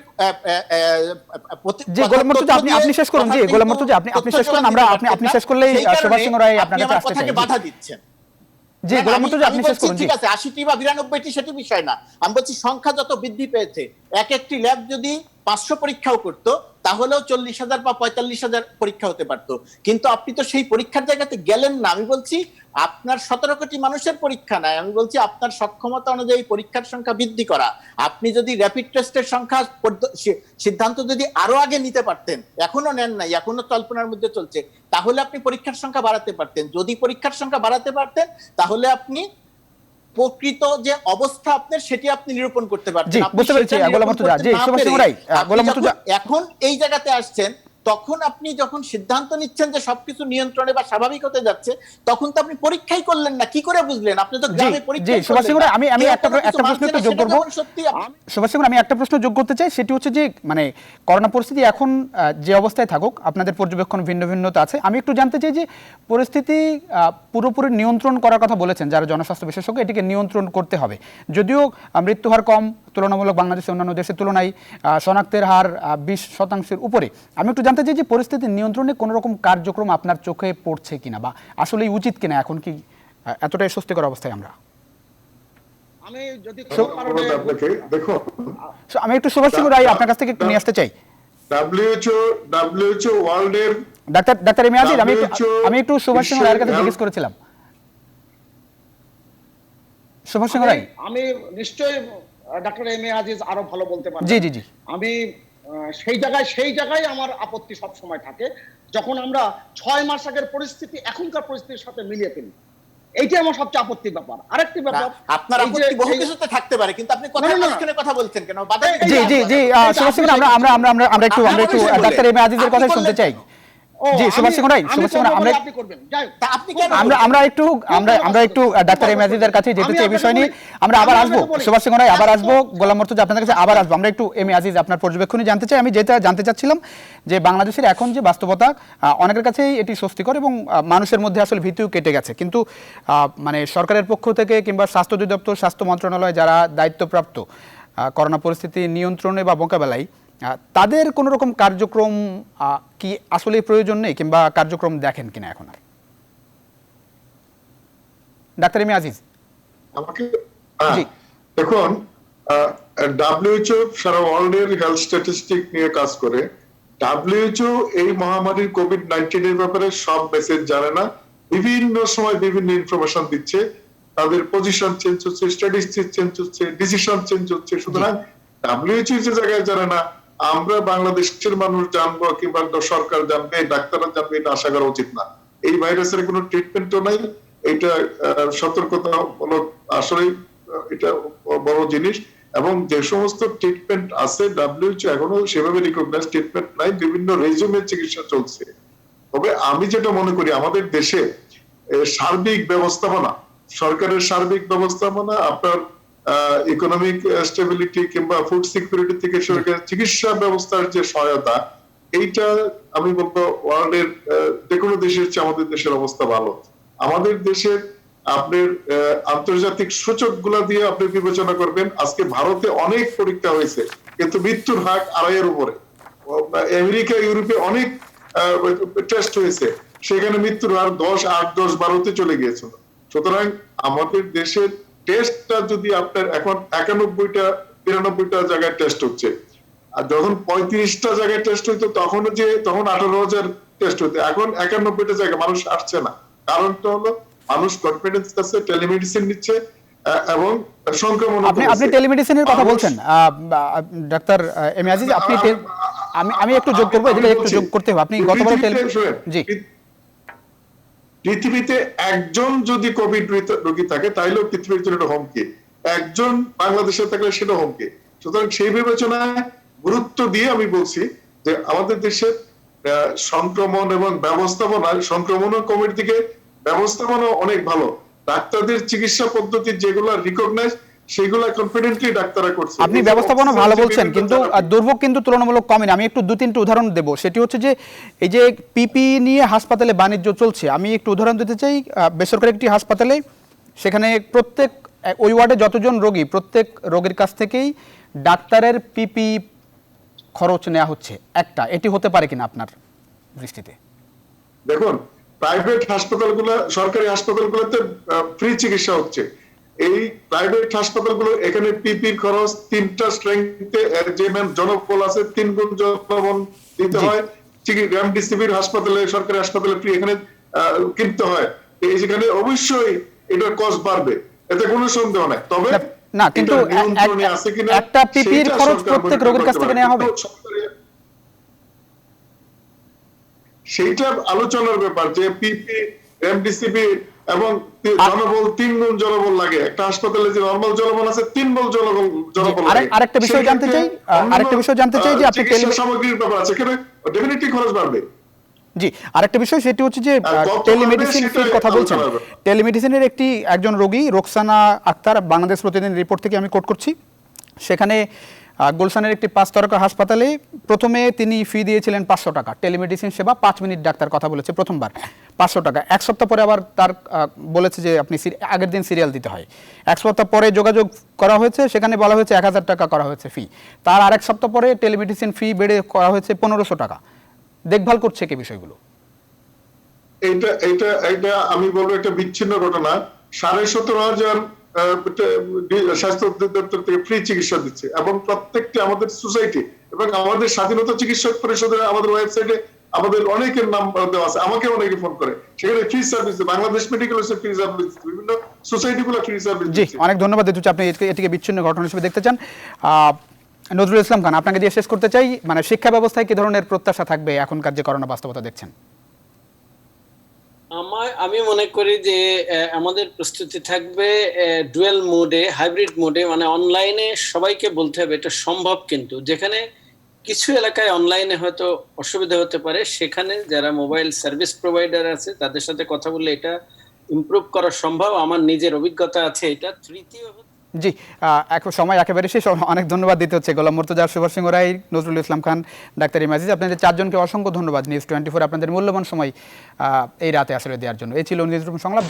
গোলাম মুর্তজা আপনি শেষ করুন। জি গোলাম মুর্তজা আপনি শেষ করুন, আমরা আপনি শেষ করলেই সুভাষ সিংহ রায় আপনার কাছে আসতে চাই। বাধা দিচ্ছেন। জি গোলাম মুর্তজা আপনি শেষ করুন। ঠিক আছে, 80টি বা 92টি সেটি বিষয় না। আমি বলছি সংখ্যা যত বৃদ্ধি পেয়েছে, একটি ল্যাব যদি 500 পরীক্ষাও করতো, তাহলেও 40,000 বা 45,000 পরীক্ষা হতে পারতো। কিন্তু আপনি তো সেই পরীক্ষার জায়গাতে গেলেন না। আমি বলছি আপনার 17 কোটি মানুষের পরীক্ষা নাই, আমি বলছি আপনার সক্ষমতা অনুযায়ী পরীক্ষার সংখ্যা বৃদ্ধি করা। আপনি যদি র্যাপিড টেস্টের সংখ্যা সিদ্ধান্ত যদি আরো আগে নিতে পারতেন, এখনো নেন নাই, এখনো কল্পনার মধ্যে চলছে, তাহলে আপনি পরীক্ষার সংখ্যা বাড়াতে পারতেন। যদি পরীক্ষার সংখ্যা বাড়াতে পারতেন, তাহলে আপনি প্রকৃত যে অবস্থা আপনার সেটি আপনি নিরূপণ করতে পারতেন। জি বুঝতে পেরেছি গোলাম মুর্তজা। জি সুভাষ সিংহ রায়, গোলাম মুর্তজা এখন এই জায়গাতে আসছেন, তখন আপনি যখন সিদ্ধান্ত নিচ্ছেন যে সবকিছু নিয়ন্ত্রণে বা স্বাভাবিক হতে যাচ্ছে, তখন তো আপনি পরীক্ষাই করলেন না। কি করে বুঝলেন? আপনি তো গ্রামে পরীক্ষা করলেন। সুভাষ সিংহ রায় আমি একটা প্রশ্ন একটু যোগ করব। সুভাষ সিংহ রায়, আমি একটা প্রশ্ন যোগ করতে চাই, সেটি হচ্ছে যে মানে করোনা পরিস্থিতি এখন যে অবস্থায় থাকুক, আপনাদের পর্যবেক্ষণ ভিন্ন ভিন্নতা আছে, আমি একটু জানতে চাই যে পরিস্থিতি পুরোপুরি নিয়ন্ত্রণ করার কথা বলেছেন যারা জনস্বাস্থ্য বিশেষজ্ঞ, এটিকে নিয়ন্ত্রণ করতে হবে। যদিও মৃত্যুহার কম তুলনামূলক বাংলাদেশের অন্যান্য দেশের তুলনায়, শনাক্তের হার 20% উপরে। আমি একটু জানতে চাই যে পরিস্থিতি নিয়ন্ত্রণে কোনো রকম কার্যক্রম আপনার চোখে পড়ছে কিনা, বা আসলে উচিত কিনা, এখন কি এতটাই স্বস্তিকর অবস্থায় আমরা? আমি যদি আমি একটু সুভাষ সিংহ রায় আপনার কাছ থেকে একটু নিয়ে আসতে চাই। WHO ওয়ার্ল্ডের ডাক্তার ইমিয়াজিল, আমি একটু সুভাষ সিংহ রায়ের কাছে জিজ্ঞেস করেছিলাম। সুভাষ সিংহ রায়, আমি নিশ্চয়ই ডাক্তার এম এ আজিজ আরো ভালো বলতে পারবেন। জি জি জি আমি সেই জায়গায় আমার আপত্তি সব সময় থাকে যখন আমরা 6 মাস আগের পরিস্থিতি এখনকার পরিস্থিতির সাথে মিলিয়ে ফেলি। এইটাই আমার সবচেয়ে আপত্তির ব্যাপার। আরেকটি ব্যাপার, আপনার এই যে আপত্তি বহু কিছুতে থাকতে পারে, কিন্তু আপনি কথা মাঝখানে কথা বলছেন কেন? বাধা দিতে জি জি জি সুভাষ সিং, আমরা একটু ডাক্তার এম এ আজিজের কথা শুনতে চাই। জি সুভাষ সিং রাই, সুভাষ সিং আমরা আপনি করবেন, যাই হোক। আপনি কেন আমরা একটু ডাক্তার এম এ আজিজের কাছে যেতে চাই এই বিষয় নিয়ে। আমরা আবার আসবো সুভাষ সিং রাই, আবার আসবো গোলাম মর্তুজা আপনাদের কাছে আবার আসবো। আমরা একটু এম এ আজিজ আপনার পর্যবেক্ষণই জানতে চাই। আমি যেটা জানতে চাচ্ছিলাম যে বাংলাদেশের এখন যে বাস্তবতা, অনেকের কাছেই এটি স্বস্তিকর এবং মানুষের মধ্যে আসলে ভীতিও কেটে গেছে, কিন্তু মানে সরকারের পক্ষ থেকে কিংবা স্বাস্থ্য অধিদপ্তর, স্বাস্থ্য মন্ত্রণালয় যারা দায়িত্বপ্রাপ্ত করোনা পরিস্থিতি নিয়ন্ত্রণে বা মোকাবেলায়, তাদের কোন রকম কার্যক্রম কি আসলে প্রয়োজন নেই কিংবা কার্যক্রম দেখেন কিনা এখন আর? ডাক্তার এম এ আজিজ আমাকে জি। দেখুন, WHO সারা ওয়ার্ল্ডের হেলথ স্ট্যাটিস্টিক নিয়ে কাজ করে। WHO এই মহামারীর কোভিড-19 এর ব্যাপারে সব মেসেজ জানে না, বিভিন্ন সময় বিভিন্ন ইনফরমেশন দিচ্ছে, তাদের পজিশন চেঞ্জ হচ্ছে, স্ট্যাটিস্টিক চেঞ্জ হচ্ছে, ডিসিশন চেঞ্জ হচ্ছে। সুতরাং WHO যে জায়গায় জানে না, আমরা বাংলাদেশের মানুষ জানবো কিংবা সরকার জানবে, ডাক্তাররা জানবে, এটা আশা করা উচিত না। এই ভাইরাসের কোনো ট্রিটমেন্টও নাই। এটা সতর্কতামূলক, আসলে এটা বড় জিনিস। এবং যে সমস্ত ট্রিটমেন্ট আছে WHO এখনো সেভাবে রিকগনাইজ ট্রিটমেন্ট নাই, বিভিন্ন রেজিমের চিকিৎসা চলছে। তবে আমি যেটা মনে করি, আমাদের দেশে সার্বিক ব্যবস্থাপনা, সরকারের সার্বিক ব্যবস্থাপনা, আপনার ইকোনমিক স্টেবিলিটি কিংবা ফুড সিকিউরিটি থেকে সরকারের চিকিৎসা ব্যবস্থার যে সহায়তা, এইটা আমি বলবো ওয়ার্ল্ডের যে কোনো দেশের চেয়ে আমাদের দেশের অবস্থা ভালো। আমাদের দেশের আপনার আন্তর্জাতিক সূচক গুলা দিয়ে আপনি বিবেচনা করবেন, আজকে ভারতে অনেক পরীক্ষা হয়েছে কিন্তু মৃত্যুর হার 2.5-এর উপরে। আমেরিকা, ইউরোপে অনেক টেস্ট হয়েছে, সেখানে মৃত্যুর হার 10, 8, 10, 12-তে চলে গিয়েছিল। সুতরাং আমাদের দেশের টেস্টটা যদি আপনার এখন 91টা 93টা জায়গায় টেস্ট হচ্ছে, আর যখন 35টা জায়গায় টেস্ট হইতো তখন 18,000 টেস্ট হইতো, এখন 91টা জায়গায় মানুষ আসছে না। কারণটা হলো মানুষ কনফিডেন্স আছে, টেলিমেডিসিন নিচ্ছে এবং সংক্রমণ। আপনি টেলিমেডিসিনের কথা বলছেন ডাক্তার এম এ আজিজ, আপনি আমি একটু যোগ করবো, এদিকে একটু যোগ করতে হবে। আপনি গতবার জি পৃথিবীতে একজন যদি কোভিড রোগী থাকে তাহলেও পৃথিবীর জন্য এটা হুমকি, একজন বাংলাদেশে থাকলে সেটা হুমকি। সুতরাং সেই বিবেচনায় গুরুত্ব দিয়ে আমি বলছি যে আমাদের দেশের সংক্রমণ এবং ব্যবস্থাপনা, সংক্রমণ কমিটি থেকে ব্যবস্থাপনা অনেক ভালো। ডাক্তারদের চিকিৎসা পদ্ধতি যেগুলো রিকগনাইজ, সেগুলো কনফিডেন্টলি ডাক্তাররা করছে। আপনি ব্যবস্থাপনা ভালো বলছেন, কিন্তু দুর্ভোগ কিন্তু তুলনামূলক কমই। আমি একটু 2-3টা উদাহরণ দেব। সেটি হচ্ছে যে এই যে পিপি নিয়ে হাসপাতালে বাণিজ্য চলছে, আমি একটু উদাহরণ দিতে চাই। বেসরকারি একটি হাসপাতালে, সেখানে প্রত্যেক ওই ওয়ার্ডে যতজন রোগী, প্রত্যেক রোগীর কাছ থেকেই ডাক্তারের পিপি খরচ নেওয়া হচ্ছে একটা। এটি হতে পারে কিনা আপনার দৃষ্টিতে? দেখুন, প্রাইভেট হাসপাতালগুলো, সরকারি হাসপাতালগুলোতে ফ্রি চিকিৎসা হচ্ছে। এই প্রাইভেট হাসপাতালগুলো, এখানে পিপির খরচ 3টা স্ট্রেংথে যে জনবল আছে 3 গুণ জনবল দিতে হয়। রেমডেসিভির হাসপাতালে, সরকারি হাসপাতালে ফ্রি, এখানে কিনতে হয়। এই যেখানে অবশ্যই এটার কস্ট বাড়বে, এতে কোনো সন্দেহ নাই। তবে না, কিন্তু একটা পিপির খরচ প্রত্যেক রোগীর কাছ থেকে নেওয়া হবে, সেইটা আলোচনার ব্যাপার। যে পিপি, রেমডেসিভি এবং জনবল 3 গুণ জনবল লাগে। একটা হাসপাতালে যে নরমাল জনবল আছে 3 গুণ জনবল লাগে। আরেকটা বিষয় জানতে চাই যে আপনি সামগ্রীর ব্যাপার আছে, এখানে ডেফিনিটলি খরচ বাড়বে। জি, আরেকটা বিষয় সেটি হচ্ছে যে টেলিমেডিসিন ফির কথা বলছেন। টেলিমেডিসিনের একজন রোগী রোকসানা আক্তার, বাংলাদেশ প্রতিদিন রিপোর্ট থেকে আমি কোট করছি, সেখানে গুলশানের একটি 5 তারকা হাসপাতালে প্রথমে তিনি ফি দিয়েছিলেন 500 টাকা। টেলিমেডিসিন সেবা 5 মিনিট ডাক্তার কথা বলেছে প্রথমবার 500 টাকা। 1 সপ্তাহ পরে আবার তার বলেছে যে আপনি আগের দিন সিরিয়াল দিতে হয়। 1 সপ্তাহ পরে যোগাযোগ করা হয়েছে, সেখানে বলা হয়েছে 1000 টাকা করা হয়েছে ফি। তার আরেক সপ্তাহ পরে টেলিমেডিসিন ফি বেড়ে করা হয়েছে 1500 টাকা। দেখভাল করছে কি বিষয়গুলো? এটা আমি বলবো একটা বিচ্ছিন্ন ঘটনা। 17,500 স্বাস্থ্য অধিদপ্তর থেকে ফ্রি চিকিৎসা দিচ্ছে এবং প্রত্যেকটি আমাদের সোসাইটি এবং আমাদের স্বাধীনতা চিকিৎসক পরিষদের আমাদের ওয়েবসাইটে আমাদের অনেকের নাম দেওয়া আছে। আমাকে অনেকে ফোন করে, সেখানে free service, Bangladesh medical free service, বিভিন্ন সোসাইটি গুলো ফ্রি সার্ভিস জি অনেক ধন্যবাদ দিচ্ছি, আপনি এটিকে বিচ্ছিন্ন ঘটনা হিসেবে দেখতে চান। নজরুল ইসলাম খান, আপনাকে দিয়ে শেষ করতে চাই, মানে শিক্ষা ব্যবস্থায় কি ধরনের প্রত্যাশা থাকবে এখনকার যে করোনা বাস্তবতা দেখছেন? আমি মনে করি যে আমাদের প্রস্তুতি থাকবে ডুয়েল মোডে, হাইব্রিড মোডে, মানে অনলাইনে সবাইকে বলতে হবে এটা সম্ভব, কিন্তু যেখানে কিছু এলাকায় অনলাইনে হয়তো অসুবিধা হতে পারে সেখানে যারা মোবাইল সার্ভিস প্রোভাইডার আছে তাদের সাথে কথা বললে এটা ইমপ্রুভ করা সম্ভব। আমার নিজের অভিজ্ঞতা আছে এটা। তৃতীয় জি এখন সময় একেবারে শেষ, অনেক ধন্যবাদ দিতে হচ্ছে গোলাম মুর্তজা, সুভাষ সিংহ রায়, নজরুল ইসলাম খান, ডাক্তার ইমাজিজ, আপনাদের চারজনকে অসংখ্য ধন্যবাদ নিউজ 24 আপনাদের মূল্যবান সময় এই রাতে আসলে দেওয়ার জন্য। এই ছিল নিউজ রুম সংলাপ।